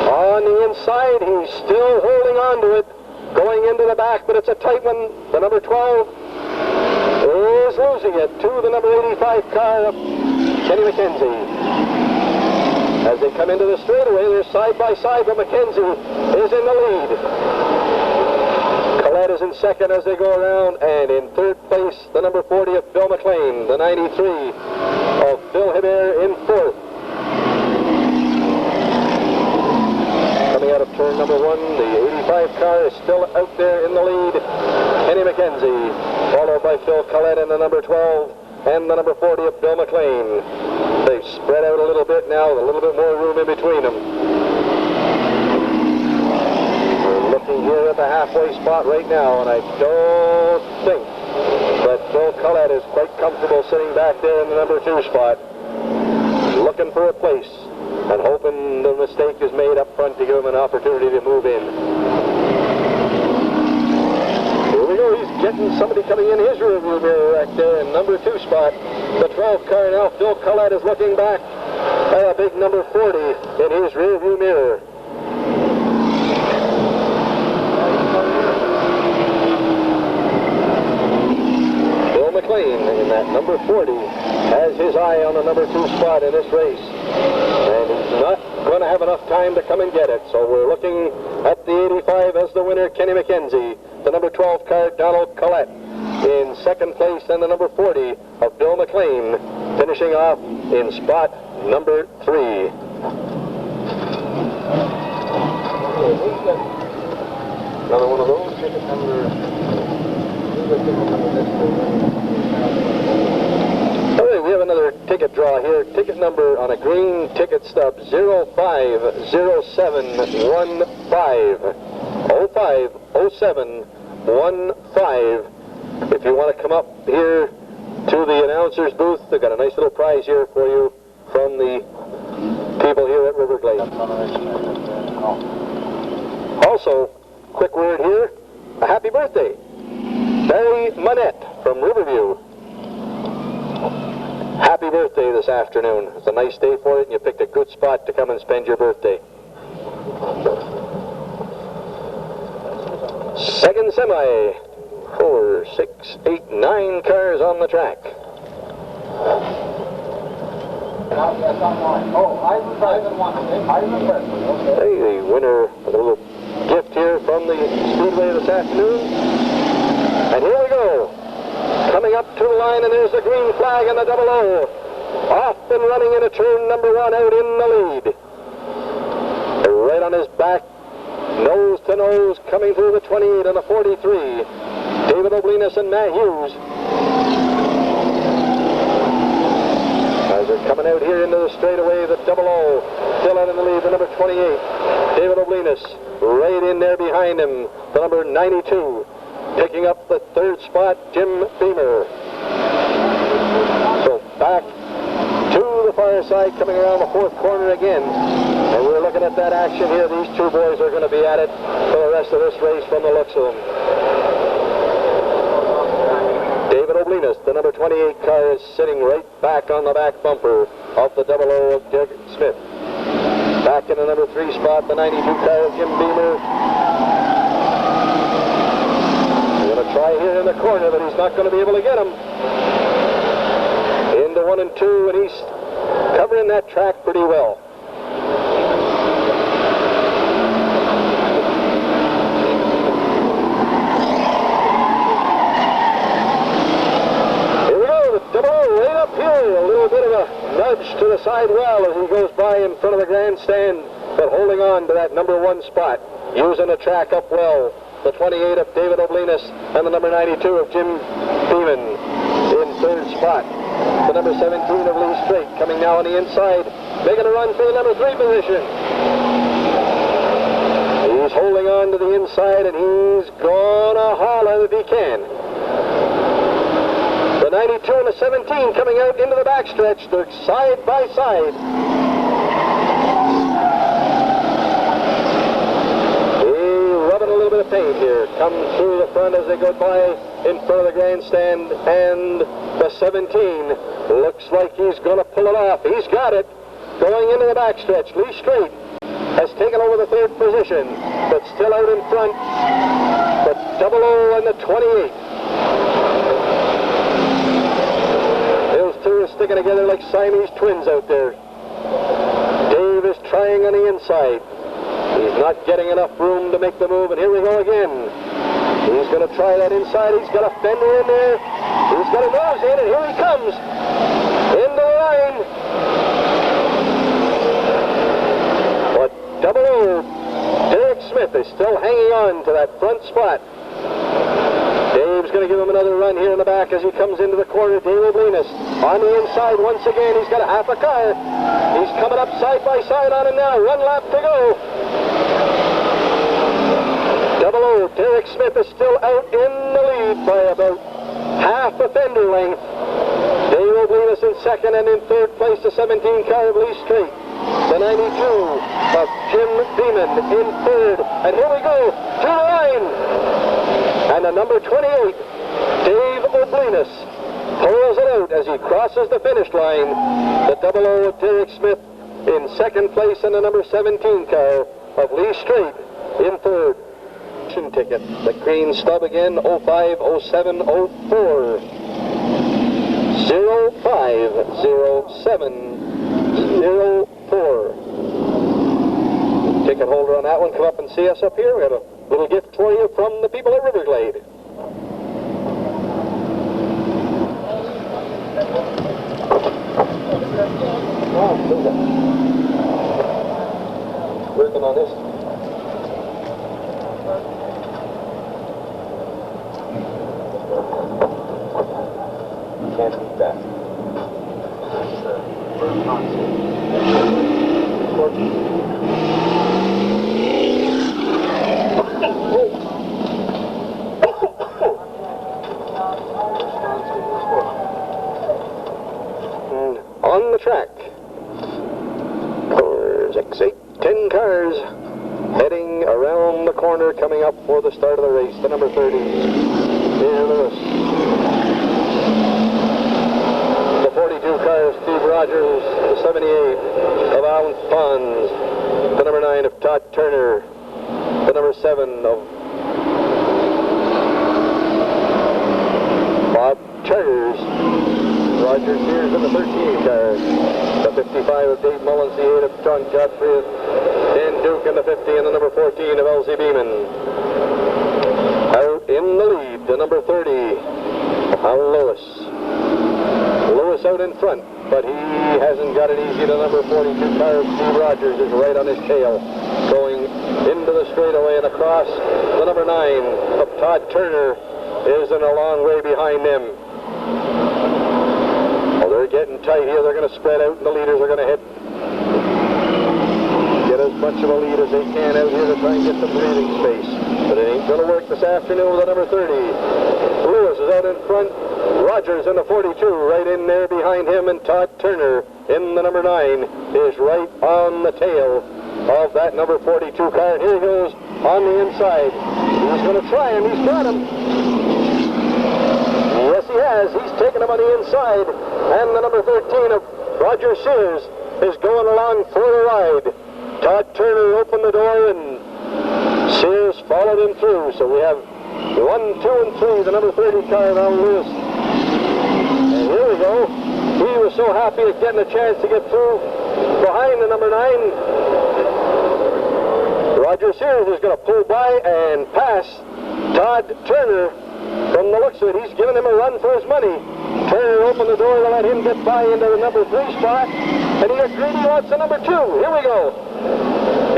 on the inside, he's still holding on to it, going into the back, but it's a tight one. The number 12 is losing it to the number 85 car of Kenny McKenzie. As they come into the straightaway, they're side by side, but McKenzie is in the lead. Collette is in second as they go around, and in third place, the number 40 of Bill McLean, the 93 of Phil Hebert in fourth. Coming out of turn number 1, the 85 car is still out there in the lead. Kenny McKenzie, followed by Phil Collette in the number 12, and the number 40 of Bill McLean. They've spread out a little bit now, a little bit more room in between them. We're looking here at the halfway spot right now, and I don't think that Phil Collette is quite comfortable sitting back there in the number 2 spot, looking for a place and hoping the mistake is made up front to give him an opportunity to move in. Here we go, he's getting somebody coming in his rearview mirror right there in number 2 spot. The 12 car now, Phil Collette is looking back at a big number 40 in his rearview mirror. Bill McLean in that number 40 has his eye on the number 2 spot in this race. And he's not going to have enough time to come and get it. So we're looking at the 85 as the winner, Kenny McKenzie. The number 12 car, Donald Collette, in second place, and the number 40 of Bill McLean, finishing off in spot number 3. Another one of those. Ticket number. All right, we have another ticket draw here. Ticket number on a green ticket stub 050715. 050715. If you want to come up here to the announcer's booth, they've got a nice little prize here for you from the people here at River Glade. Also, quick word here, a happy birthday. Barry Monette from Riverview. Happy birthday this afternoon. It's a nice day for it, and you picked a good spot to come and spend your birthday. Second semi. 4, 6, 8, 9 cars on the track. Hey, the winner, a little gift here from the Speedway this afternoon. And here we go. Coming up to the line, and there's the green flag and the double O. Off and running into turn number 1, out in the lead. Right on his back, nose to nose, coming through the 28 and the 43. David Oblinus and Matt Hughes. As they're coming out here into the straightaway, the double O still out in the lead, the number 28, David Oblinus, right in there behind him, the number 92, picking up the third spot, Jim Beamer. So back to the far side, coming around the fourth corner again, and we're looking at that action here. These two boys are going to be at it for the rest of this race from the looks of them. David Oblinus, the number 28 car, is sitting right back on the back bumper of the double O of Dick Smith. Back in the number 3 spot, the 92 car of Jim Beamer. He's going to try here in the corner, but he's not going to be able to get him. Into 1 and 2, and he's covering that track pretty well. as he goes by in front of the grandstand, but holding on to that number 1 spot, using the track up well. The 28 of David Oblinus and the number 92 of Jim Beeman in 3rd spot. The number 17 of Lee Strait coming now on the inside, making a run for the number 3 position. He's holding on to the inside, and he's gonna holler if he can. The 92 and the 17 coming out into the backstretch. They're side by side. Rubbing a little bit of paint here. Come through the front as they go by in front of the grandstand, and the 17 looks like he's going to pull it off. He's got it. Going into the backstretch. Lee Strait has taken over the 3rd position, but still out in front. The 00 and the 28. Those two are sticking together like Siamese twins out there. Dave is trying on the inside. He's not getting enough room to make the move, and here we go again. He's going to try that inside. He's got a fender in there. He's got a nose in, and here he comes. Into the line. But 00, Derek Smith is still hanging on to that front spot. Dave's going to give him another run here in the back as he comes into the corner. David Linus on the inside once again. He's got a half a car. He's coming up side by side on him now. 1 lap to go. 00, Derek Smith is still out in the lead by about half a fender length. David Linus in 2nd, and in 3rd place the 17 car of Lee Strait. The 92 of Jim Beeman in 3rd. And here we go to the line. And the number 28, Dave Oblinus, pulls it out as he crosses the finish line. The 00 of Derek Smith in 2nd place, and the number 17 car of Lee Strait in 3rd. Ticket. The green stub again, 050704. 050704. Ticket holder on that one, come up and see us up here. We have a little gift for you from the people at Glade. Working on this. Can't beat that. On the track, cars, X8, 10 cars, heading around the corner, coming up for the start of the race. The number 30, Lewis. The 42 car of Steve Rogers, the 78 of Alan Pons, the number 9 of Todd Turner, the number 7 of Bob Charters, Roger Sears in the 13 car, the 55 of Dave Mullins, the 8 of John Godfrey, Dan Duke in the 50, and the number 14 of L.C. Beeman. Out in the lead, the number 30, Alan Lewis. Lewis out in front, but he hasn't got it easy. The number 42 car of Steve Rogers is right on his tail, going into the straightaway and across. The number 9 of Todd Turner isn't a long way behind them. Well, they're getting tight here. They're going to spread out, and the leaders are going to get as much of a lead as they can out here to try and get some breathing space. But it ain't going to work this afternoon with the number 30. Lewis is out in front. Rogers in the 42 right in there behind him, and Todd Turner in the number 9 is right on the tail of that number 42 car. And here he goes on the inside. He's going to try him. He's got him. Yes, he has. He's taken him on the inside. And the number 13 of Roger Sears is going along for the ride. Todd Turner opened the door, and Sears followed him through. So we have 1, 2, and 3, the number 30 car of Alan Lewis. And here we go. He was so happy at getting a chance to get through behind the number 9. Roger Sears is going to pull by and pass Todd Turner. From the looks of it, he's giving him a run for his money. Turner opened the door to let him get by into the number 3 spot. And he greedy wants the number 2. Here we go.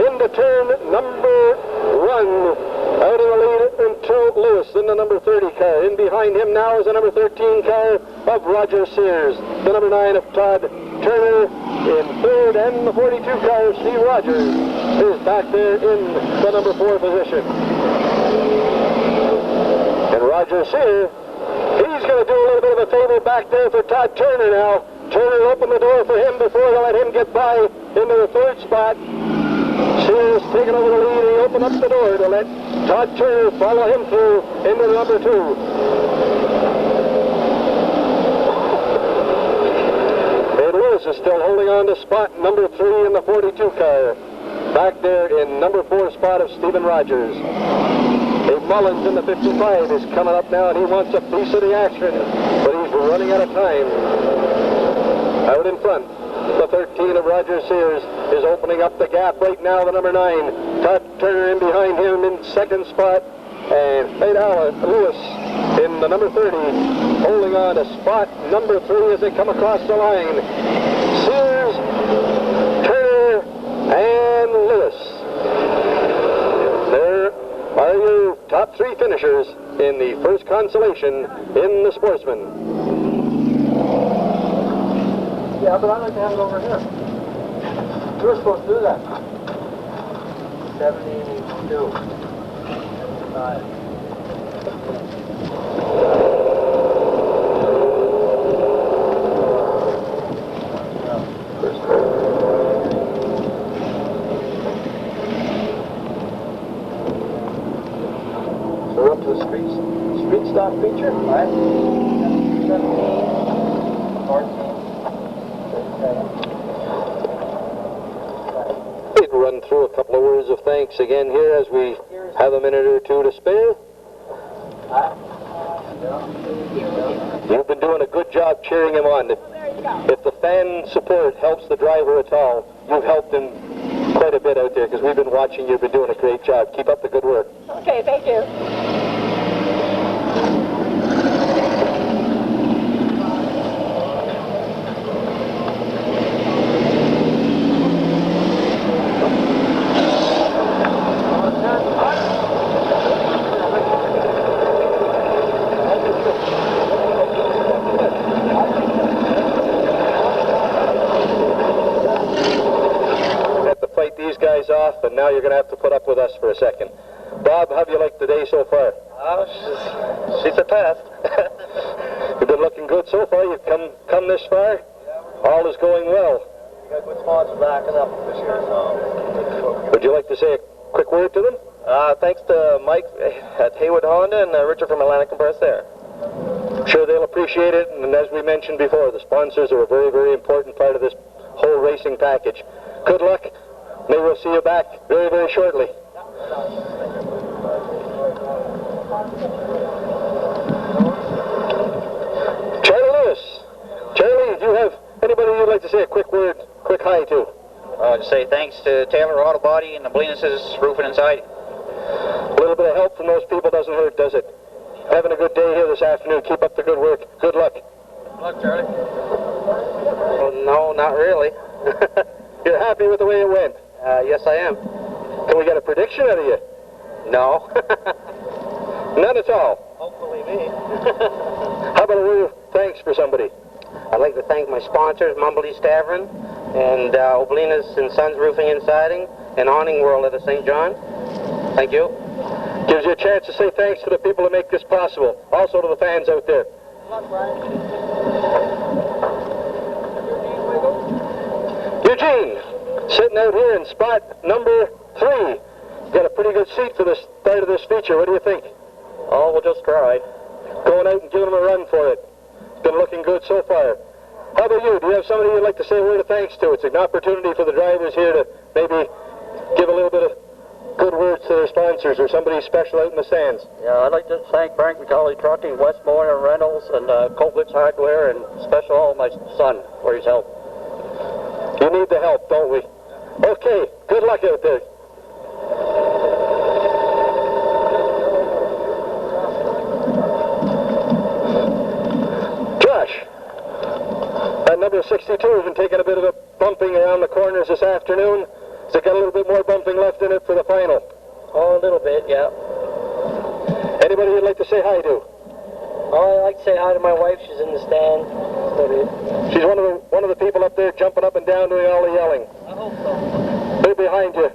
Into turn number 1. Out in the lead until Lewis in the number 30 car. In behind him now is the number 13 car of Roger Sears. The number 9 of Todd Turner in third, and the 42 car of Steve Rogers is back there in the number 4 position. And Roger Sears, he's going to do a little bit of a favor back there for Todd Turner now. Turner opened the door for him before they let him get by into the 3rd spot. Sears taking over the lead. He opened up the door to let Todd Turner follow him through into the number 2. And Lewis is still holding on to spot number 3 in the 42 car. Back there in number 4 spot of Stephen Rogers. Dave Mullins in the 55 is coming up now, and he wants a piece of the action, but he's running out of time. Out in front, the 13 of Roger Sears is opening up the gap right now. The number 9, Todd Turner in behind him in 2nd spot, and Lewis in the number 30, holding on to spot number 3 as they come across the line. Sears, Turner, and Lewis. There are your top 3 finishers in the first consolation in the Sportsman. Yeah, but I'd like to have it over here. You were supposed to do that. 72. 75. So we're up to the street stock feature, right? 17, 14. We'd run through a couple of words of thanks again here as we have a minute or 2 to spare. You've been doing a good job cheering him on. If the fan support helps the driver at all, you've helped him quite a bit out there because we've been watching. You've been doing a great job. Keep up the good work. Okay, thank you. Off, and now you're going to have to put up with us for a second. Bob, how have you liked the day so far? She's a test. You've been looking good so far. You've come this far. All is going well. We got good sponsors backing up this year, so. Would you like to say a quick word to them? Thanks to Mike at Haywood Honda and Richard from Atlantic Compress there. Sure, they'll appreciate it, and as we mentioned before, the sponsors are a very, very important part of this whole racing package. Good luck. Maybe we'll see you back very, very shortly. Charlie Lewis. Charlie, do you have anybody you'd like to say a quick word, quick hi to? Just say thanks to Taylor Auto Body and the Blinuses Roofing and Siding. A little bit of help from those people doesn't hurt, does it? Having a good day here this afternoon. Keep up the good work. Good luck. Good luck, Charlie. Well, no, not really. You're happy with the way it went? Yes, I am. Can we get a prediction out of you? No. None at all. Hopefully me. How about a word of thanks for somebody? I'd like to thank my sponsors, Mumbledy's Tavern, and Oblinas and Sons Roofing and Siding, and Awning World at the St. John. Thank you. Gives you a chance to say thanks to the people who make this possible. Also to the fans out there. Good luck, Brian. Eugene, sitting out here in spot number 3. Got a pretty good seat for the start of this feature. What do you think? Oh, we'll just try. Going out and giving them a run for it. It's been looking good so far. How about you? Do you have somebody you'd like to say a word of thanks to? It's an opportunity for the drivers here to maybe give a little bit of good words to their sponsors or somebody special out in the stands. Yeah, I'd like to thank Frank McCauley Trucking, Westmoreland Reynolds, and Colbitz Hardware, and special all my son for his help. You need the help, don't we? Okay, good luck out there. Josh, that number 62 has been taking a bit of a bumping around the corners this afternoon? Has it got a little bit more bumping left in it for the final? Oh, a little bit, yeah. Anybody you'd like to say hi to? Oh, I'd like to say hi to my wife. She's in the stand. She's one of the people up there jumping up and down doing all the yelling. I hope so. They're behind you.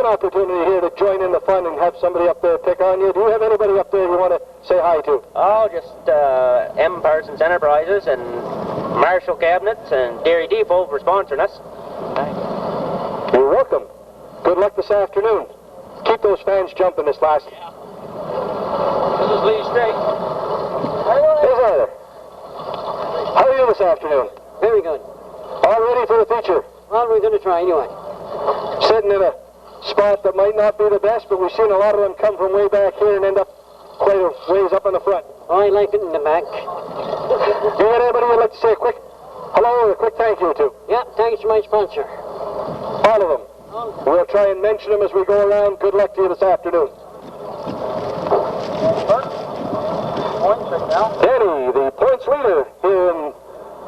Opportunity here to join in the fun and have somebody up there pick on you. Do you have anybody up there you want to say hi to? Oh, just M. Parsons Enterprises and Marshall Cabinets and Dairy Depot for sponsoring us. Thanks. You're welcome. Good luck this afternoon. Keep those fans jumping this last. Yeah. This is Lee Straight. Yes, sir. How are you this afternoon? Very good. All ready for the feature? Well, we're going to try anyway. Sitting in a spot that might not be the best, but we've seen a lot of them come from way back here and end up quite a ways up in the front. Oh, I like it in the back. You got anybody you'd like to say a quick hello or a quick thank you to? Yeah, thanks to my sponsor. All of them. We'll try and mention them as we go around. Good luck to you this afternoon. Danny, the points leader here in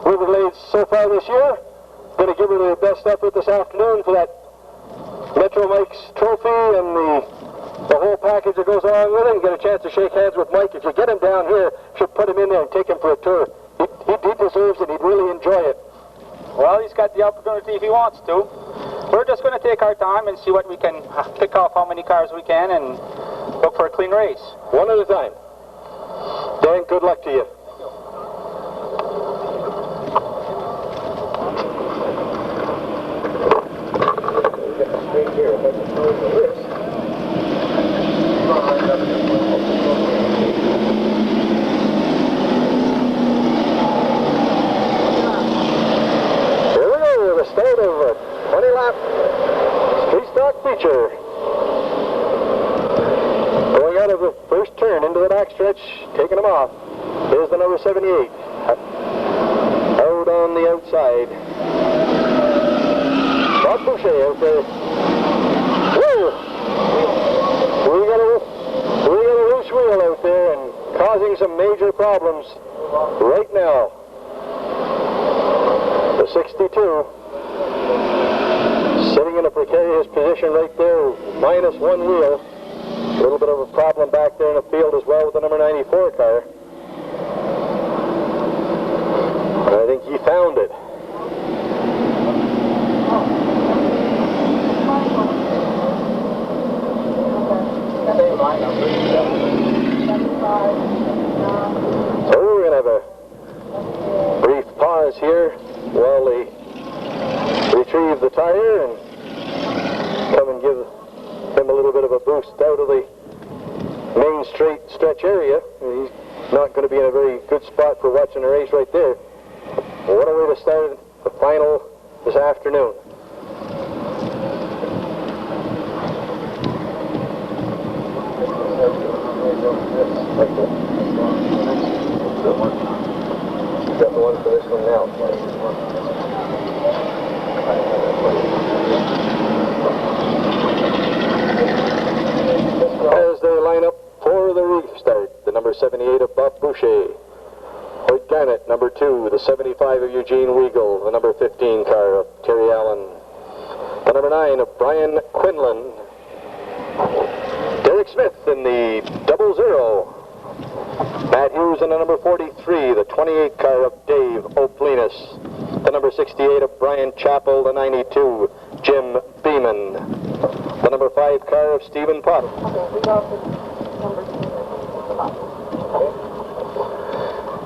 River Glade so far this year, going to give her the best effort this afternoon for that Metro Mike's trophy and the whole package that goes along with it, and get a chance to shake hands with Mike. If you get him down here, you should put him in there and take him for a tour. He deserves it. He'd really enjoy it. Well, he's got the opportunity if he wants to. We're just going to take our time and see what we can pick off, how many cars we can, and look for a clean race. One at a time. Dan, good luck to you. Start of a 20-lap street stock feature. Going out of the first turn into the backstretch, taking them off. Here's the number 78. Out on the outside. Bob Boucher out there. Woo! We got a loose wheel out there and causing some major problems right now. The 62. Sitting in a precarious position right there, minus one wheel. A little bit of a problem back there in the field as well with the number 94 car. And I think he found it. So we're going to have a brief pause here while they retrieve the tire and come and give him a little bit of a boost out of the main straight stretch area. He's not going to be in a very good spot for watching the race right there. What a way to start the final this afternoon. You got the one for this one now. As they line up for the restart, the number 78 of Bob Boucher, Hoyt Garnett, number 2, the 75 of Eugene Weigel, the number 15 car of Terry Allen, the number 9 of Brian Quinlan, Derek Smith in the 00, Matt Hughes in the number 43, the 28 car of Dave Oplinus, the number 68 of Brian Chappell, the 92, Jim Beeman, the number 5 car of Stephen Potter.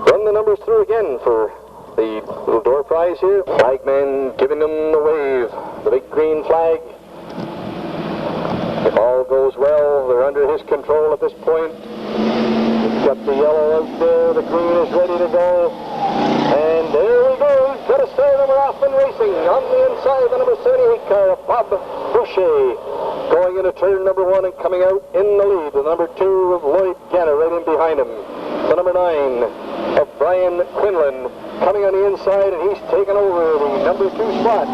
Run the numbers through again for the little door prize here. Flagman giving them the wave, the big green flag. If all goes well, they're under his control at this point. He's got the yellow out there, the green is ready to go. And there we go, he's got a start, and we're off and racing. On the inside, the number 78 car of Bob Boucher. going into turn number 1 and coming out in the lead. The number 2 of Lloyd Ganner right in behind him. The number 9 of Brian Quinlan coming on the inside, and he's taken over the number 2 spot.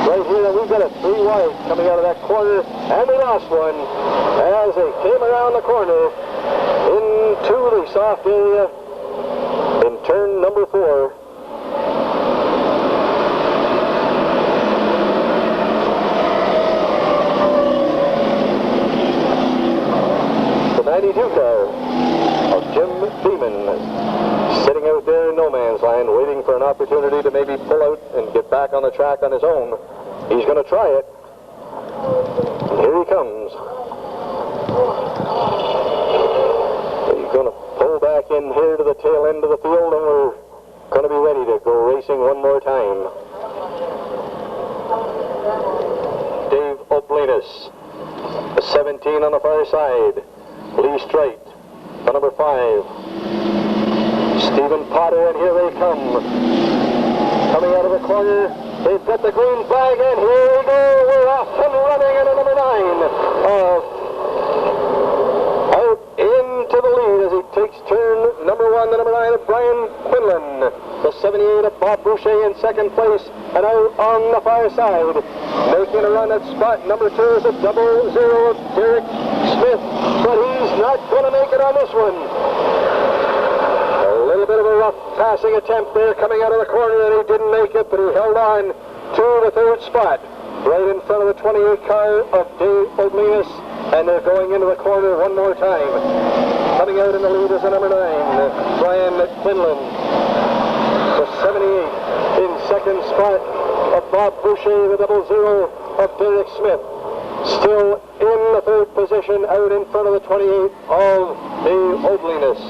Right here, and we've got a 3 wide coming out of that corner, and we lost one as they came around the corner into the soft area in turn number 4. The 92 car of Jim Beeman, sitting out there in no man's land, waiting for an opportunity to maybe pull out and get back on the track on his own. He's going to try it. And here he comes. He's going to pull back in here to the tail end of the field, and we're going to be ready to go racing one more time. Dave Oblinus, the 17 on the far side. Lee Straight, the number 5. Stephen Potter, and here they come. Coming out of the corner, they've got the green flag, and here we go. We're off and running, and a number 9 out into the lead as he takes turn number 1, the number 9 of Brian Quinlan. The 78 of Bob Boucher in second place, and out on the far side, making a run at spot number 2 is a 00 of Derek Smith, but he's not going to make it on this one. A little bit of a rough passing attempt there coming out of the corner, and he didn't make it, but he held on to the 3rd spot, right in front of the 28 car of Dave Oblinus, and they're going into the corner one more time. Coming out in the lead is the number 9, Brian Quinlan. The 78 in second spot of Bob Boucher, the 00 of Derek Smith. Still in the 3rd position, out in front of the 28 of Dave Oblinus.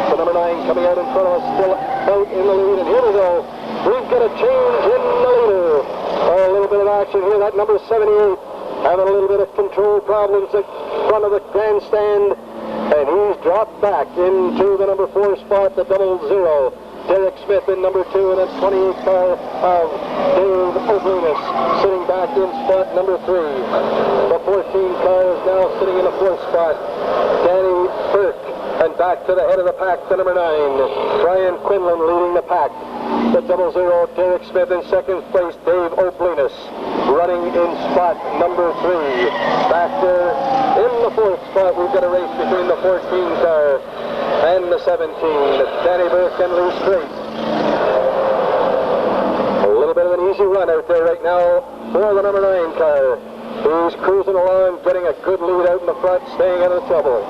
The number 9 coming out in front of us, still out in the lead, and here we go. We've got a change in the leader. A little bit of action here. That number 78 having a little bit of control problems at front of the grandstand, and he's dropped back into the number 4 spot, the 00. Derek Smith in number 2, and that 28 car of Dave Oblinus sitting back in spot number 3. The 14 car is now sitting in the 4th spot. Danny Burke, and back to the head of the pack, the number 9. Brian Quinlan leading the pack. The 00, Derek Smith in second place. Dave Oblinus running in spot number 3. Back there in the 4th spot, we've got a race between the 14 car and the 17. Danny Burke and Lee Straight. A little bit of an easy run out there right now for the number 9 car. He's cruising along, getting a good lead out in the front, staying out of trouble.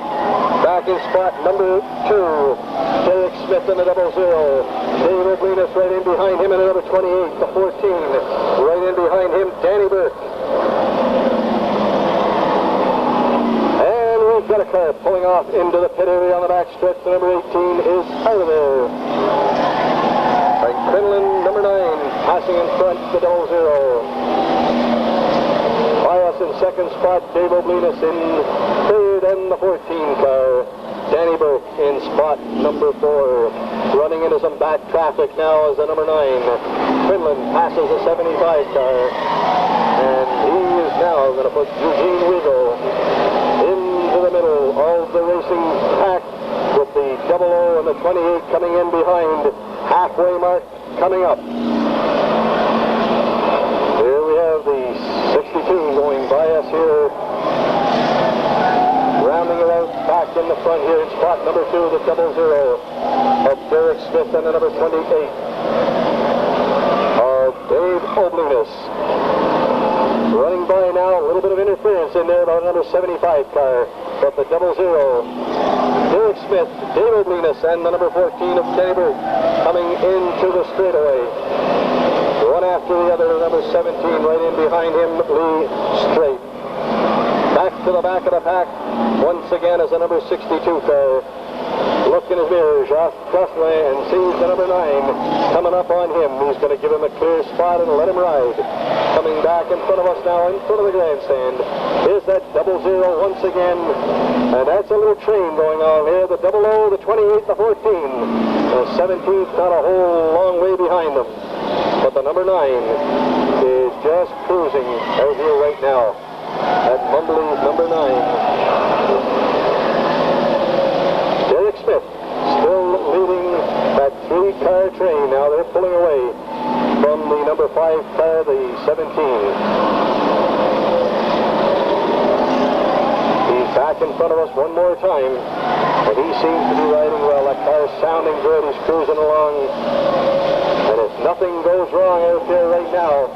Back in spot number 2, Derek Smith in the 00. Dave Oblinus right in behind him in the number 28, the 14. Right in behind him, Danny Burke. And we've got a car pulling off into the pit area on the back stretch. The number 18 is out of there. Frank Quinlan, number 9, passing in front, the 00. In second spot, Dave Oblinus in 3rd, and the 14 car, Danny Burke in spot number 4. Running into some bad traffic now as the number 9. Quinlan passes the 75 car, and he is now going to put Eugene Wiggle into the middle of the racing pack, with the 00 and the 28 coming in behind. Halfway mark coming up. Here we have the 62 going by us here, rounding it out back in the front here in spot number 2, the 00 of Derek Smith, and the number 28 of Dave Oblinus. Running by now, a little bit of interference in there about the number 75 car, but the 00, Derek Smith, Dave Oblinus, and the number 14 of Danny Burke coming into the straightaway. One after the other, number 17 right in behind him, Lee Straight. Back to the back of the pack, once again as the number 62 car. Look in his mirror, Jacques Gosselin, and sees the number 9 coming up on him. He's going to give him a clear spot and let him ride. Coming back in front of us now, in front of the grandstand, is that 00 once again. And that's a little train going on here. The 00, the 28, the 14. The 17's not a whole long way behind them. But the number 9 is just cruising out here right now at Mumbly's number 9. Derek Smith still leading that 3-car train. Now they're pulling away from the number 5 car, the 17. He's back in front of us one more time, and he seems to be riding well. That car's sounding good. He's cruising along, and if nothing goes wrong out there right now,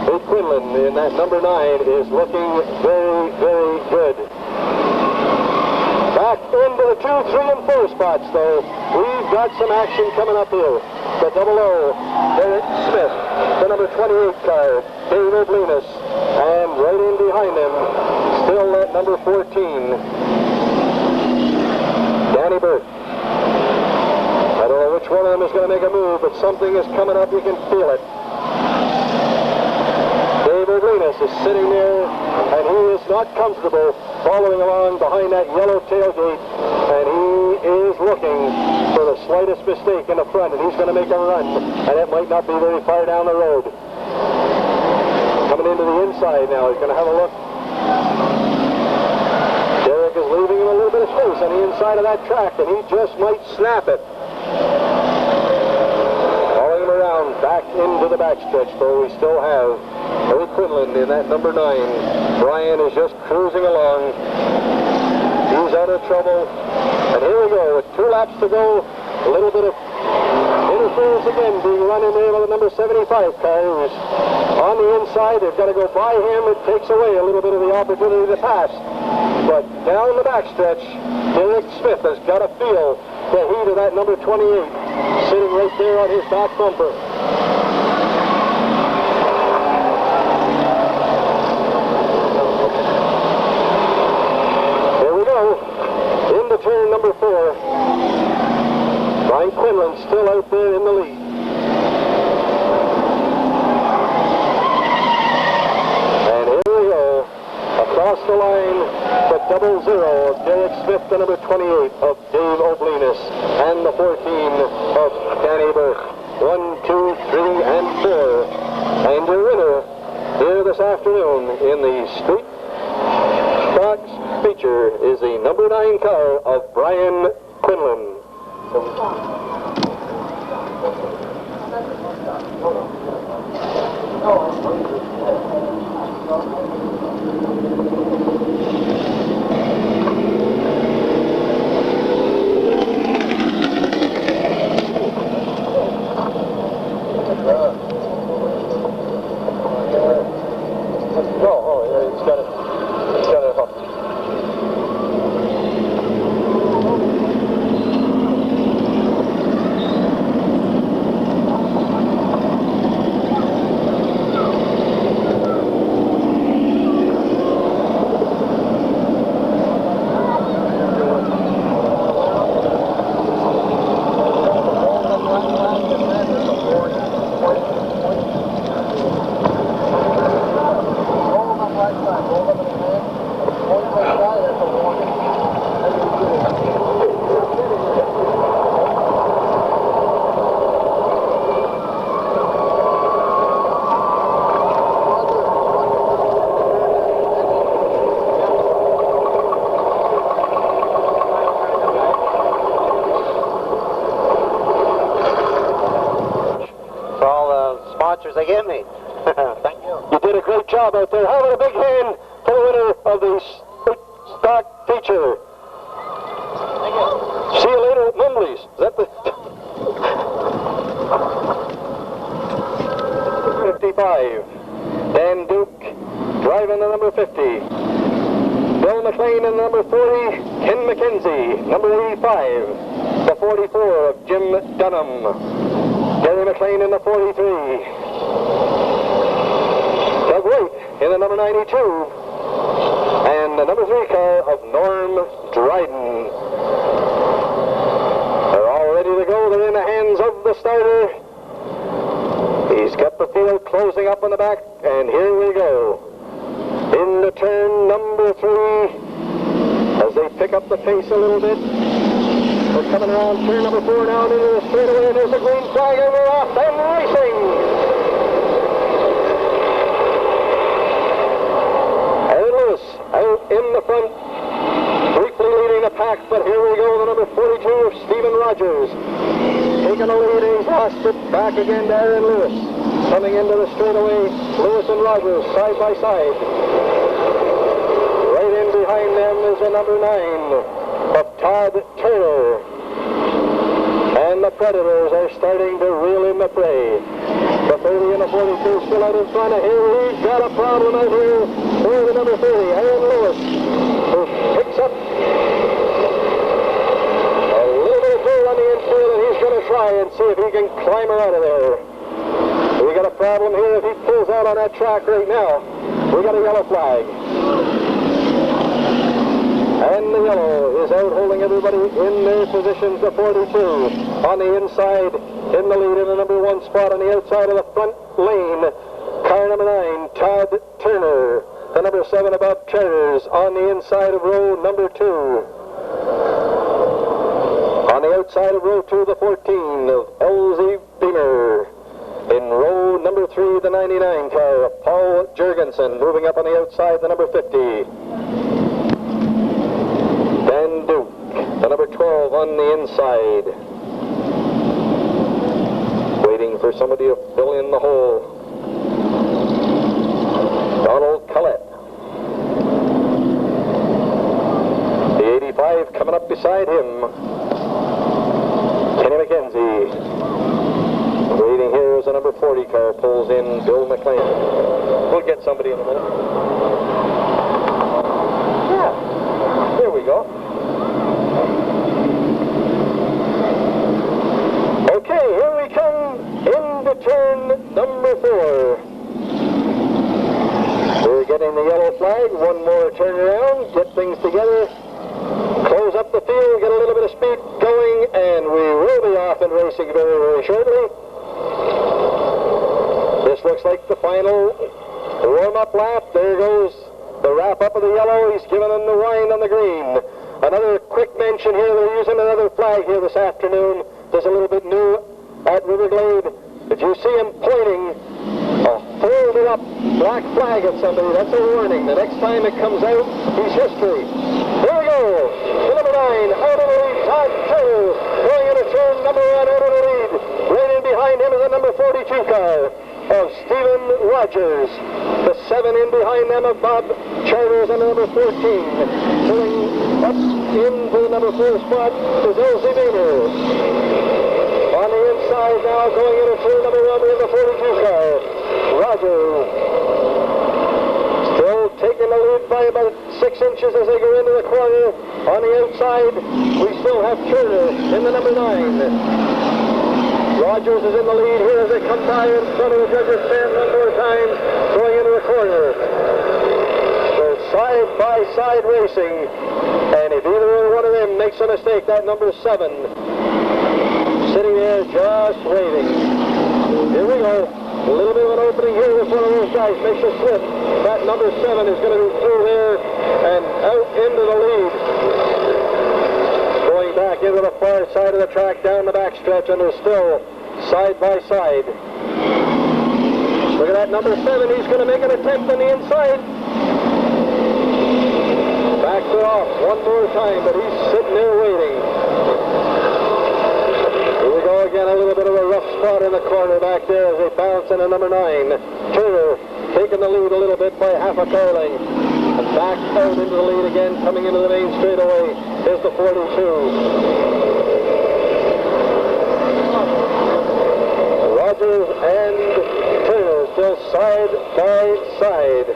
Big Quinlan in that number 9 is looking very, very good. Back into the 2, 3, and 4 spots, though. We've got some action coming up here. The double O, Derek Smith, the number 28 car, Dave Oblinus, and right in behind him, still that number 14, Danny Burke. I don't know which one of them is going to make a move, but something is coming up. You can feel it. Dave Oblinus is sitting there, and he is not comfortable following along behind that yellow tailgate, and he is looking for the slightest mistake in the front, and he's going to make a run, and it might not be very far down the road. Coming into the inside now, he's going to have a look. Derek is leaving him a little bit of space on the inside of that track, and he just might snap it. Following him around back into the backstretch, though we still have Harry Quinlan in that number 9. Brian is just cruising along. He's out of trouble. And here we go, with 2 laps to go. A little bit of interference again being run in there by the number 75 car, who's on the inside. They've got to go by him. It takes away a little bit of the opportunity to pass. But down the backstretch, Derek Smith has got to feel the heat of that number 28 sitting right there on his back bumper. Into turn number 4. Brian Quinlan still out there in the lead. And here we go. Across the line, the 00 of Derek Smith, the number 28 of Dave Oblinus, and the 14 of Danny Burke. 1, 2, 3, and 4. And your winner here this afternoon in the Street Stocks feature is the number 9 car of Brian Quinlan. It's got it hooked. They gave me. Thank you. You did a great job out there. How about a big hand for the winner of the stock feature? Thank you. See you later at Mumbly's. Is that the 55? Dan Duke driving the number 50. Bill McLean in the number 40. Ken McKenzie, number 85. The 44 of Jim Dunham. Gary McLean in the 43. Doug Waite in the number 92. And the number 3 car of Norm Dryden. They're all ready to go. They're in the hands of the starter. He's got the field closing up on the back, and here we go. Into turn number 3 as they pick up the pace a little bit. We're coming around turn number 4 now into the straightaway, and there's a green flag, and we're off and racing. taken a lead. He's lost it back again to Aaron Lewis. Coming into the straightaway, Lewis and Rogers side by side. Right in behind them is the number 9 of Todd Turner. And the Predators are starting to reel in the prey. The 30 and the 42 still out in front of here. He's got a problem out here for the number 30, Aaron Lewis, who picks up a little bit of dirt on the infield, and he's going to try and see if he can climb her out of there. We got a problem here. If he pulls out on that track right now, we got a yellow flag. And the yellow is out holding everybody in their positions. The 42 on the inside in the lead in the number 1 spot on the outside of the front lane. Car number 9, Todd Turner. The number 7 of Bob Charters on the inside of row number 2. On the outside of row 2, the 14 of LZ Beamer. In row number 3, the 99 car of Paul Jurgensen. Moving up on the outside, the number 50. Dan Duke, the number 12 on the inside. Waiting for somebody to fill in the hole. Donald Collette. The 85 coming up beside him. Kenny McKenzie. Waiting here is the number 40 car. Pulls in Bill McLean. We'll get somebody in a minute. Yeah. There we go. Okay, here we come into turn number 4. We're getting the yellow flag. One more turn around, get things together, close up the field, get a little bit of speed going, and we will be off and racing very, very shortly. This looks like the final warm-up lap. There goes the wrap-up of the yellow. He's giving them the wind on the green. Another quick mention here, they're using another flag here this afternoon. There's a little bit new at River Glade. If you see him pointing a folded up black flag at somebody, that's a warning. The next time it comes out, he's history. Here we go. The number 9, out of the lead, Todd Turner, going into turn number 1, out of the lead. Right in behind him is the number 42 car of Stephen Rogers. The 7 in behind them of Bob Charters and the number 14. Filling up into the number 4 spot is LZ Beamer. On the inside now, going into turn number 1, we have the 42 car. Rogers still taking the lead by about 6 inches as they go into the corner. On the outside, we still have Turner in the number 9. Rogers is in the lead here as they come by in front of the judges' stand one more time, going into the corner. So side-by-side racing, and if either one of them makes a mistake, that number 7 sitting there just waiting. Here we go. A little bit of an opening here with one of those guys makes a slip. That number 7 is going to be through there and out into the lead. Going back into the far side of the track, down the backstretch, and they're still side by side. Look at that number 7. He's going to make an attempt on the inside. Backs it off one more time, but he's sitting there waiting. Here we go again, a little bit of a rough spot in the corner back there as they bounce into number 9. Turner taking the lead a little bit by half a car length. And back out into the lead again, coming into the main straightaway is the 42. Rogers and Turner still side by side.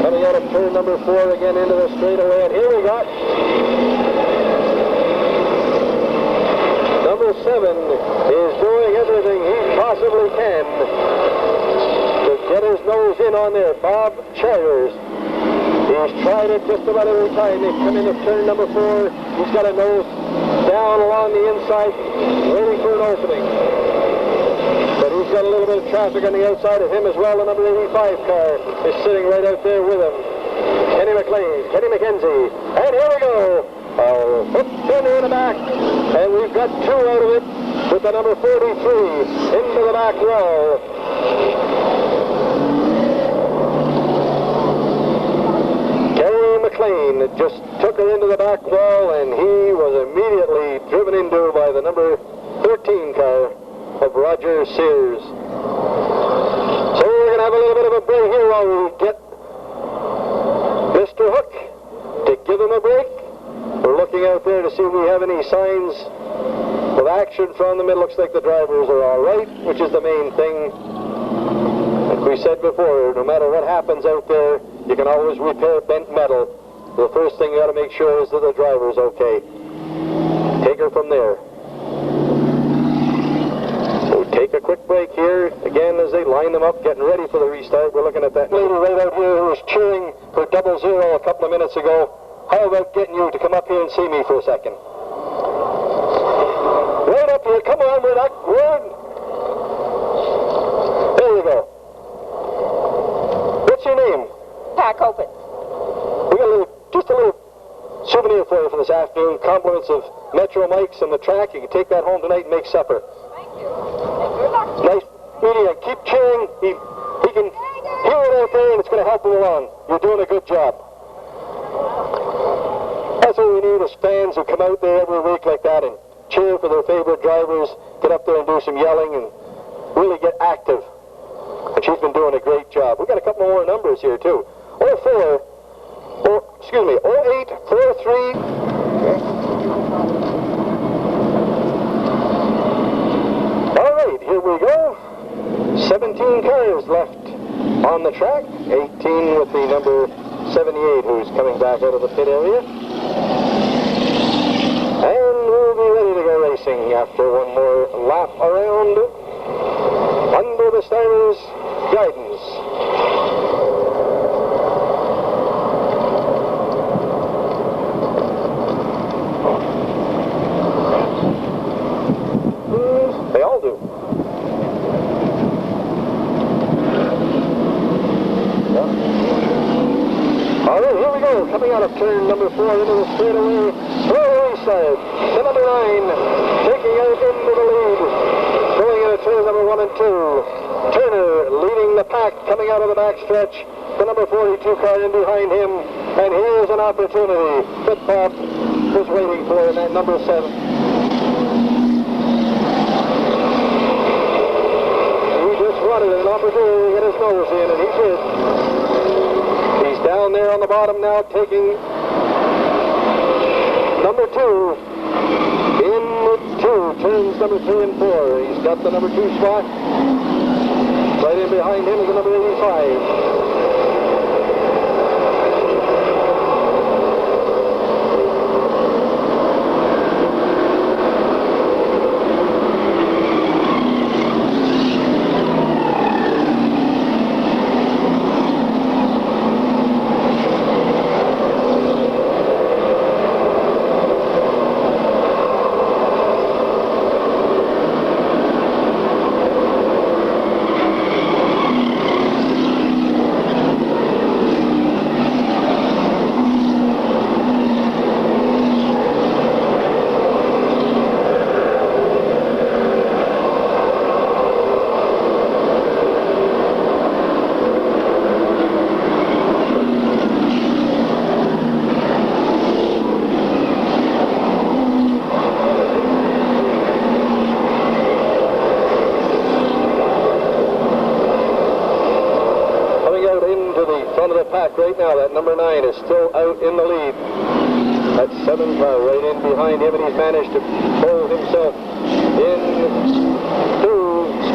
Coming out of turn number 4 again into the straightaway, and here we got number 7 is doing everything he possibly can to get his nose in on there. Bob Charters. He's tried it just about every time they've come into turn number 4. He's got a nose down along the inside, waiting for an opening. But he's got a little bit of traffic on the outside of him as well. The number 85 car is sitting right out there with him. Kenny McLean, Kenny McKenzie, and here we go. Hook Turner in the back, and we've got 2 out of it with the number 43 into the back row. McLean just took her into the back wall, and he was immediately driven into by the number 13 car of Roger Sears. So we're going to have a little bit of a break here while we get Mr. Hook to give him a break. We're looking out there to see if we have any signs of action from them. It looks like the drivers are all right, which is the main thing. Like we said before, no matter what happens out there, you can always repair bent metal. The first thing you got to make sure is that the driver's okay. Take her from there. We'll take a quick break here, again, as they line them up, getting ready for the restart. We're looking at that lady right out here who was cheering for 00 a couple of minutes ago. How about getting you to come up here and see me for a second? Right up here, come on, we're not, there you go. What's your name? Pack open. We got just a little souvenir for you for this afternoon. Compliments of Metro Mike's and the track. You can take that home tonight and make supper. Thank you. Good luck. Nice meeting you. Keep cheering. He can hear it out there, and it's going to help him along. You're doing a good job. That's what we need, is fans who come out there every week like that and cheer for their favorite drivers, get up there and do some yelling and really get active. And she's been doing a great job. We've got a couple more numbers here, too. 0843. All right, here we go. 17 cars left on the track. 18 with the number 78, who's coming back out of the pit area. And we'll be ready to go racing after one more lap around under the starter's guidance. They all do. Yeah. All right, here we go. Coming out of turn number 4 into the straightaway. Side. The number 9 taking out into the lead. Going into turn number 1 and 2. Turner leading the pack coming out of the backstretch. The number 42 car in behind him. And here's an opportunity that Bob was waiting for in that number 7. He just wanted an opportunity to get his nose in, and he did. He's down there on the bottom now, taking number 2 into turns number 3 and 4. He's got the number 2 spot. Right in behind him is the number 85. Right now, that number 9 is still out in the lead. That 7 car right in behind him, and he's managed to pull himself into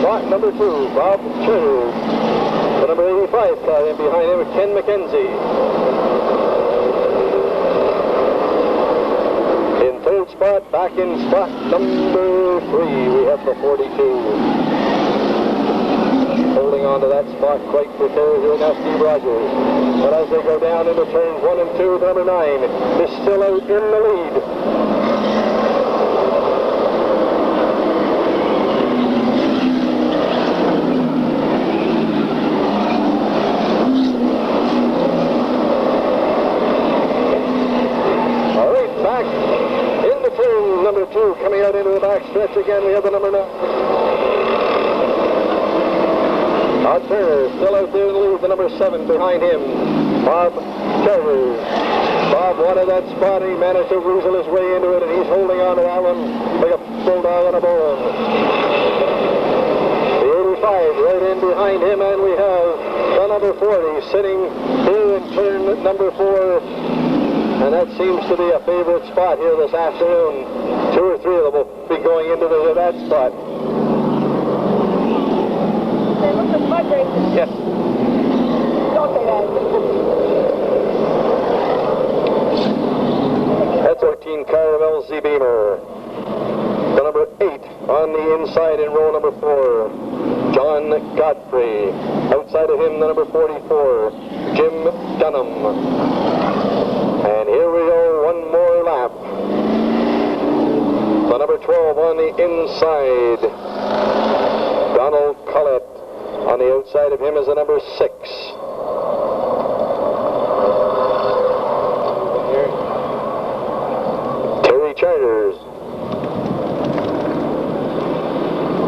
spot number 2, Bob Cherry. The number 85 car in behind him, Ken McKenzie. In third spot, back in spot number 3, we have the 42. Holding on to that spot quite precariously now, Steve Rogers. But as they go down into turns 1 and 2, the number 9 is still out in the lead. All right, back into turn number 2, coming out into the back stretch again, we have the number 9. Turner still out there in the lead, the number 7 behind him, Bob Turner. Bob wanted that spot. He managed to weasel his way into it, and he's holding on to that one like a bulldog on a bone. The 85 right in behind him, and we have the number 40 sitting here in turn number 4. And that seems to be a favorite spot here this afternoon. 2 or 3 of them will be going into that spot. Hey, look at mud racing. Yes. Don't say that. That's 14 car of LZ Beamer. The number 8 on the inside in row number 4, John Godfrey. Outside of him, the number 44, Jim Dunham. And here we go, one more lap. The number 12 on the inside, Donald Collett. On the outside of him is the number 6. Terry Charters.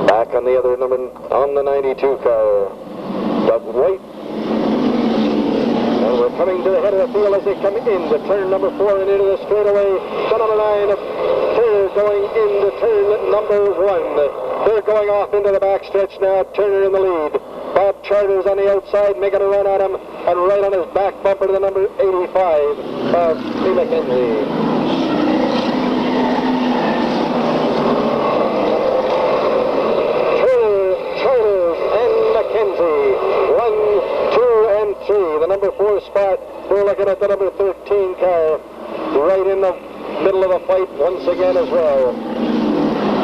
Back on the other number, on the 92 car, Doug White. And we're coming to the head of the field as they come into turn number 4 and into the straightaway. The number 9 of Turner going into turn number 1. They're going off into the backstretch now. Turner in the lead. Bob Charters on the outside, making a run at him, and right on his back bumper to the number 85 of Lee McKenzie. McKenzie, 1, 2, and 3. The number 4 spot, we're looking at the number 13 car, right in the middle of the fight once again as well.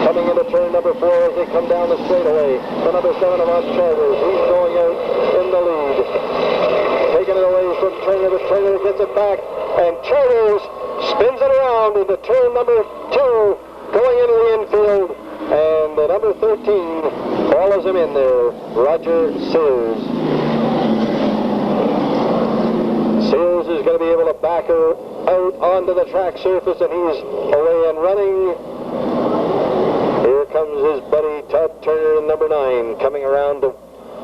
Coming into turn number 4 as they come down the straightaway. The number 7 of Bob Charters, he's going out in the lead. Taking it away from Turner, but Turner gets it back, and Charters spins it around into turn number 2, going into the infield. And the number 13 follows him in there, Roger Sears. Sears is going to be able to back her out onto the track surface, and he's away and running. Here comes his buddy Todd Turner in number 9, coming around to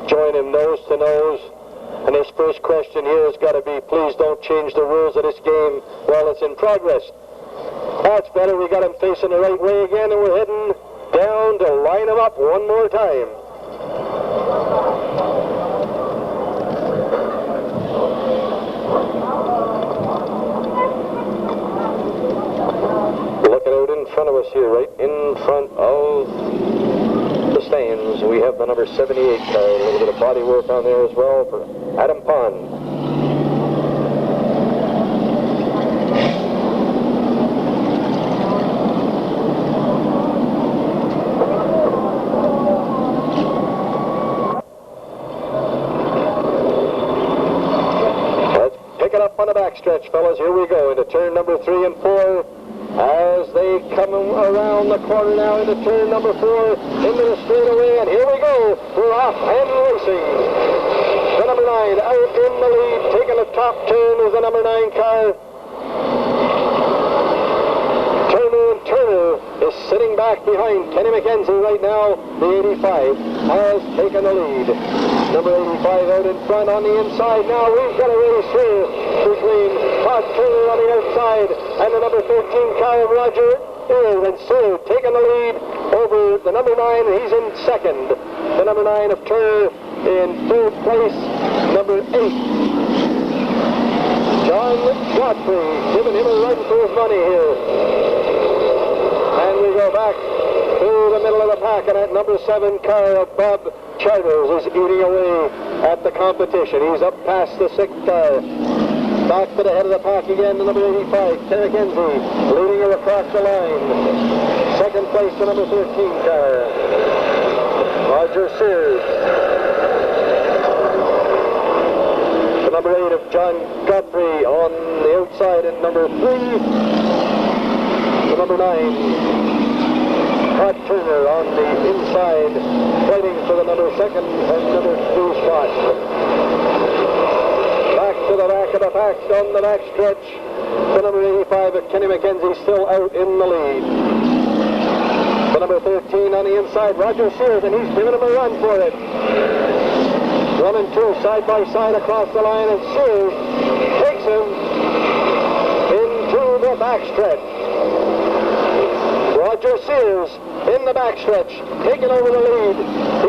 join him nose to nose. And his first question here has got to be, please don't change the rules of this game while it's in progress. That's better. We got him facing the right way again, and we're heading down to line him up one more time. Looking out in front of us here, right in front of the stands, we have the number 78 car. A little bit of body work on there as well for Adam Pond. Backstretch, fellas. Here we go into turn number 3 and 4 as they come around the corner now into turn number 4 into the straightaway, and here we go. We're off and racing. The number 9 out in the lead, taking the top turn is the number 9 car. Turner is sitting back behind Kenny McKenzie right now. The 85 has taken the lead. Number 85 out in front on the inside. Now we've got a race here between Todd Turner on the outside and the number 13 car of Roger Earl, and Sue taking the lead over the number 9. He's in second. The number 9 of Turner in third place. Number 8, John Godfrey, giving him a run for his money here. And we go back to the middle of the pack, and that number 7 car of Bob Charters is eating away at the competition. He's up past the 6th car. Back to the head of the pack again, the number 85, Kenny McKenzie, leading her across the line. Second place, the number 13 car, Roger Sears. The number 8 of John Godfrey on the outside, and number 3, the number 9, Todd Turner on the inside, fighting for the number 2nd and number 2 spot. Back to the back of the pack on the back stretch. The number 85 of Kenny McKenzie still out in the lead. The number 13 on the inside, Roger Sears, and he's giving him a run for it. 1 and 2 side by side across the line, and Sears takes him backstretch. Roger Sears in the backstretch, taking over the lead.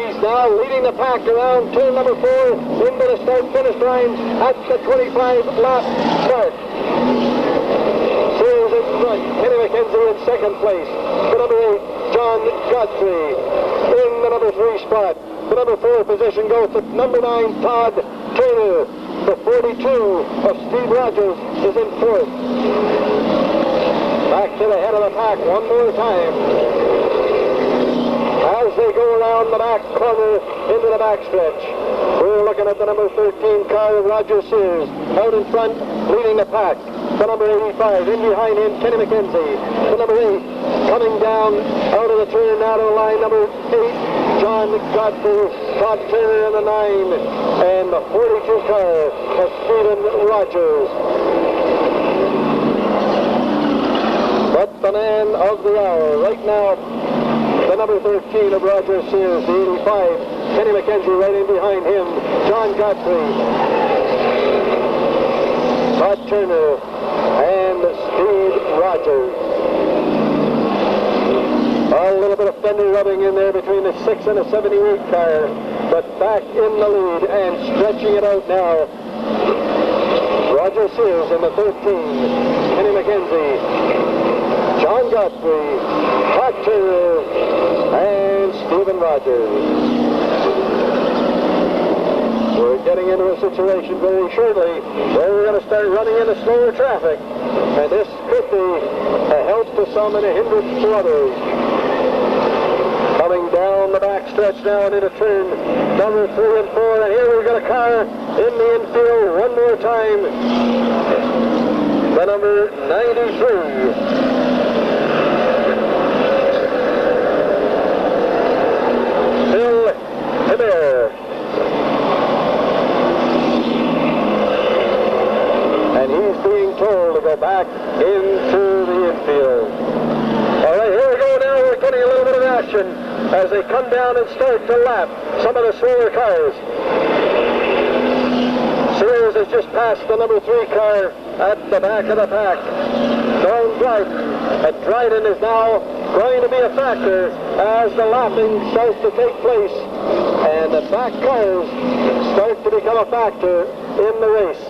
He's now leading the pack around turn number 4 into the start-finish line at the 25-lap start. Sears in front, Kenny McKenzie in second place. The number 8, John Godfrey in the number 3 spot. The number 4 position goes to number 9, Todd Turner. The 42 of Steve Rogers is in 4th. Back to the head of the pack one more time. As they go around the back corner into the backstretch, we're looking at the number 13 car of Roger Sears out in front, leading the pack. The number 85 in behind him, Kenny McKenzie. The number 8 coming down out of the turn out of the line. Number 8, John Godfrey, Todd Turner in the 9, and the 42 car of Stephen Rogers. But the man of the hour right now, the number 13 of Roger Sears, the 85, Kenny McKenzie right in behind him, John Godfrey, Todd Turner, and Steve Rogers. A little bit of fender rubbing in there between the 6 and the 78 car, but back in the lead and stretching it out now. Roger Sears in the 13, Kenny McKenzie, John Godfrey, Todd Turner, and Stephen Rogers. We're getting into a situation very shortly where we're going to start running into slower traffic, and this could be a help to some and a hindrance to others. Coming down the back stretch now and into turn number 3 and 4, and here we've got a car in the infield one more time. The number 93. And he's being told to go back into the infield. All right, here we go now. We're getting a little bit of action as they come down and start to lap some of the slower cars. Sears has just passed the number 3 car at the back of the pack. Don Dryden. And Dryden is now going to be a factor as the lapping starts to take place. And the back cars start to become a factor in the race.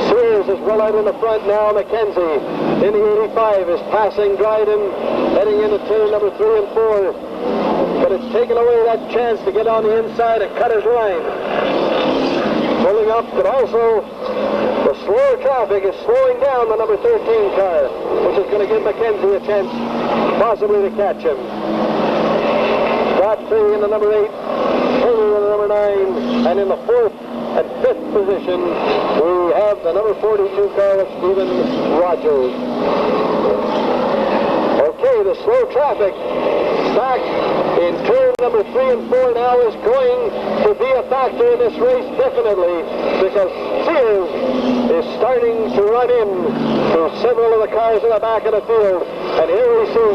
Sears is well out in the front now. McKenzie in the 85 is passing Dryden, heading into turn number 3 and 4. But it's taken away that chance to get on the inside and cut his line. Pulling up, but also the slower traffic is slowing down the number 13 car, which is going to give McKenzie a chance possibly to catch him. Godfrey in the number 8, Turner in the number 9, and in the 4th and 5th position, we have the number 42 car of Stephen Rogers. Okay, the slow traffic back in turn number 3 and 4 now is going to be a factor in this race, definitely, because Sears is starting to run in to several of the cars in the back of the field. And here we see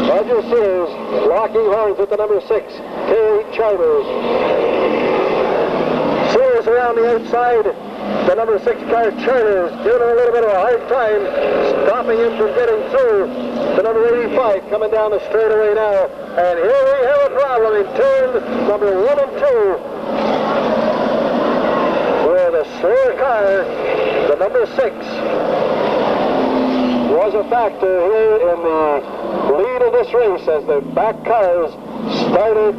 Roger Sears locking horns with the number 6, Terry Childers. Sears around the outside. The number 6 car, Charters, giving him a little bit of a hard time, stopping him from getting through. The number 85 coming down the straightaway now. And here we have a problem in turn number 1 and 2. Where the slower car, the number 6, was a factor here in the lead of this race as the back cars started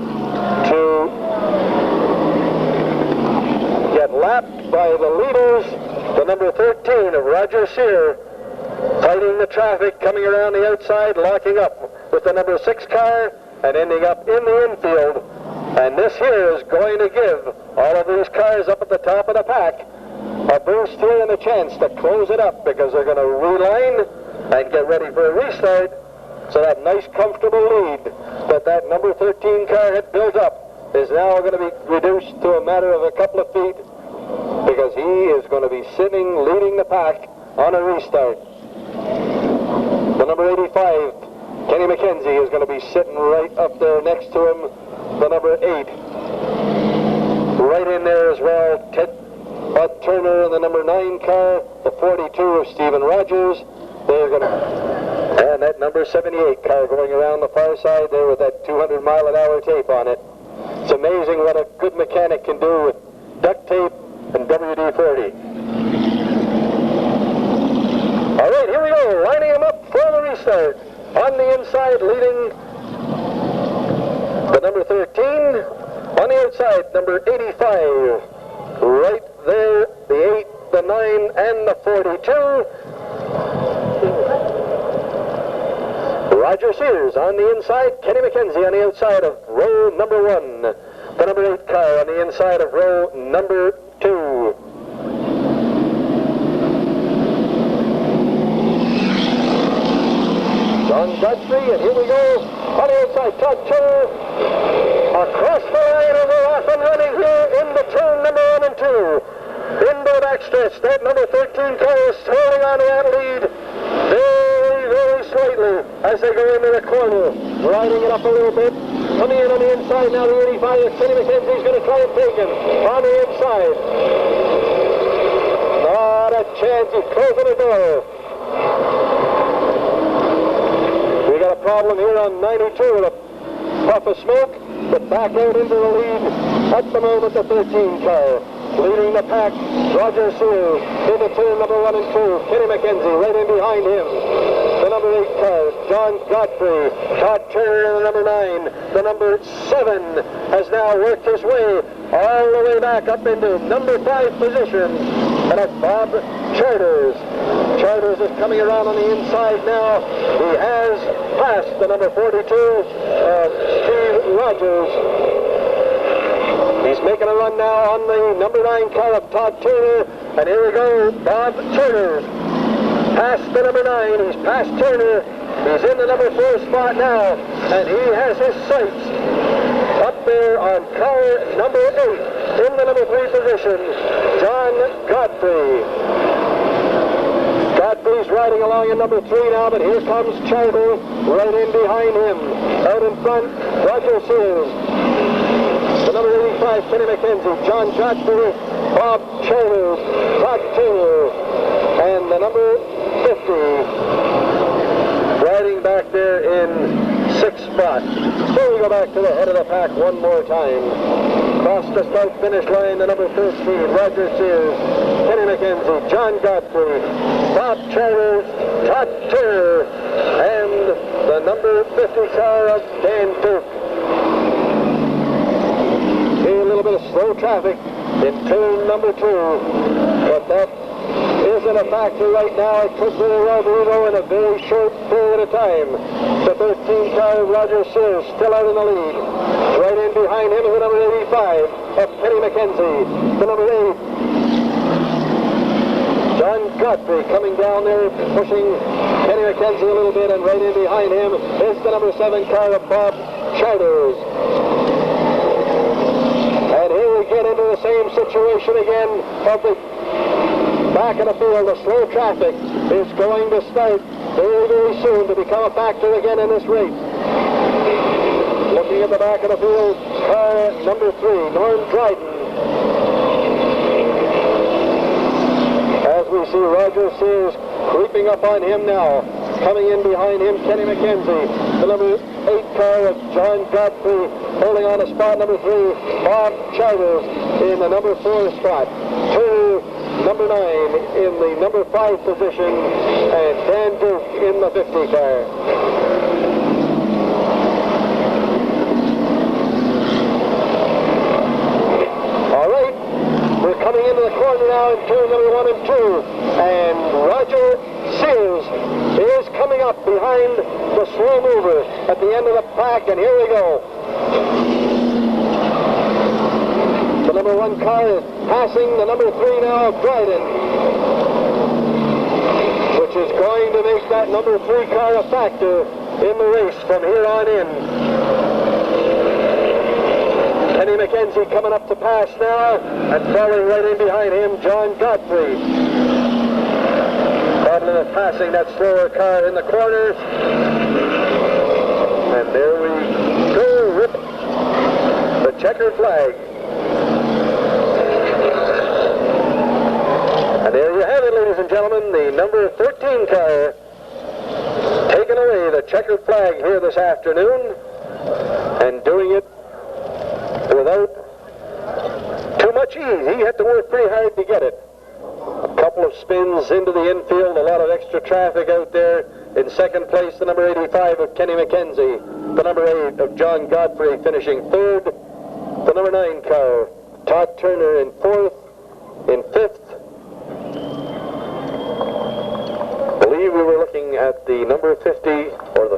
to get lapped by the leaders. The number 13 of Roger Sears fighting the traffic, coming around the outside, locking up with the number 6 car and ending up in the infield. And this here is going to give all of these cars up at the top of the pack a boost here and a chance to close it up, because they're going to reline and get ready for a restart. So that nice comfortable lead that number 13 car had built up is now going to be reduced to a matter of a couple of feet, because he is going to be sitting leading the pack on a restart. The number 85, Kenny McKenzie, is going to be sitting right up there next to him. The number 8, right in there as well, Bud Turner in the number 9 car, the 42 of Stephen Rogers. They're going to... And that number 78 car going around the far side there with that 200-mile-an-hour tape on it. It's amazing what a good mechanic can do with duct tape and WD-40. All right, here we go, lining them up for the restart. On the inside, leading the number 13. On the outside, number 85. Right there, the 8, the 9, and the 42. Roger Sears on the inside, Kenny McKenzie on the outside of row number 1. The number 8 car on the inside of row number 2. John Godfrey, and here we go. On the outside, Todd Turner. Across the line, and we're off and running here into turn number 1 and 2. Into the backstretch, that number 13 car is holding on to that lead very, very slightly as they go into the corner. Riding it up a little bit. Coming in on the inside now, the 85 of Kenny McKenzie's going to try and take him. On the inside. Not a chance, he's closing the door. We got a problem here on 92 with a puff of smoke, but back out into the lead at the moment, the 13 car. Leading the pack, Roger Sears into turn number 1 and 2. Kenny McKenzie right in behind him. The number 8 car, John Godfrey. Todd Turner in the number 9. The number 7 has now worked his way all the way back up into number 5 position. And that's Bob Charters. Charters is coming around on the inside now. He has passed the number 42 of Steve Rogers. He's making a run now on the number 9 car of Todd Turner. And here we go, Bob Turner. Past the number 9, he's past Turner. He's in the number 4 spot now. And he has his sights up there on car number 8. In the number 3 position, John Godfrey. Godfrey's riding along in number 3 now, but here comes Charter right in behind him. Out in front, Roger Sears. The number 85, Kenny McKenzie, John Godfrey, Bob Childers, Todd Turner, and the number 50, riding back there in 6th spot. So we go back to the head of the pack one more time. Across the start-finish line, the number 13, Roger Sears, Kenny McKenzie, John Godfrey, Bob Childers, Todd Turner, and the number 50 car of Dan Duke. A little bit of slow traffic in turn number 2, but that isn't a factor right now. It took Little Rodrigo in a very short period of time. The 13 car Roger Sears still out in the lead. Right in behind him is the number 85 of Kenny McKenzie. The number 8, John Godfrey, coming down there, pushing Kenny McKenzie a little bit, and right in behind him is the number 7 car of Bob Charters. And here we get into the same situation again of the back of the field. The slow traffic is going to start very, very soon to become a factor again in this race. Looking at the back of the field, car number 3, Norm Dryden. As we see Roger Sears creeping up on him now. Coming in behind him, Kenny McKenzie. The number 8 car of John Godfrey holding on to spot number 3. Bob Charters in the number 4 spot. Turner, number 9 in the number 5 position. And Dan Duke in the 50 car. All right, we're coming into the corner now in turn number 1 and 2. And Roger Sears is coming up behind the slow mover at the end of the pack, and here we go. The number 1 car is passing the number 3 now of Dryden, which is going to make that number 3 car a factor in the race from here on in. Kenny McKenzie coming up to pass now, and following right in behind him, John Godfrey. Problem of passing that slower car in the corner. And there we go, rip the checkered flag. ladies and gentlemen, the number 13 car taking away the checkered flag here this afternoon and doing it without too much ease. He had to work pretty hard to get it. A couple of spins into the infield, a lot of extra traffic out there. In second place, the number 85 of Kenny McKenzie. The number 8 of John Godfrey finishing third. The number 9 car, Todd Turner in fourth. In fifth, I believe we were looking at the number 50 or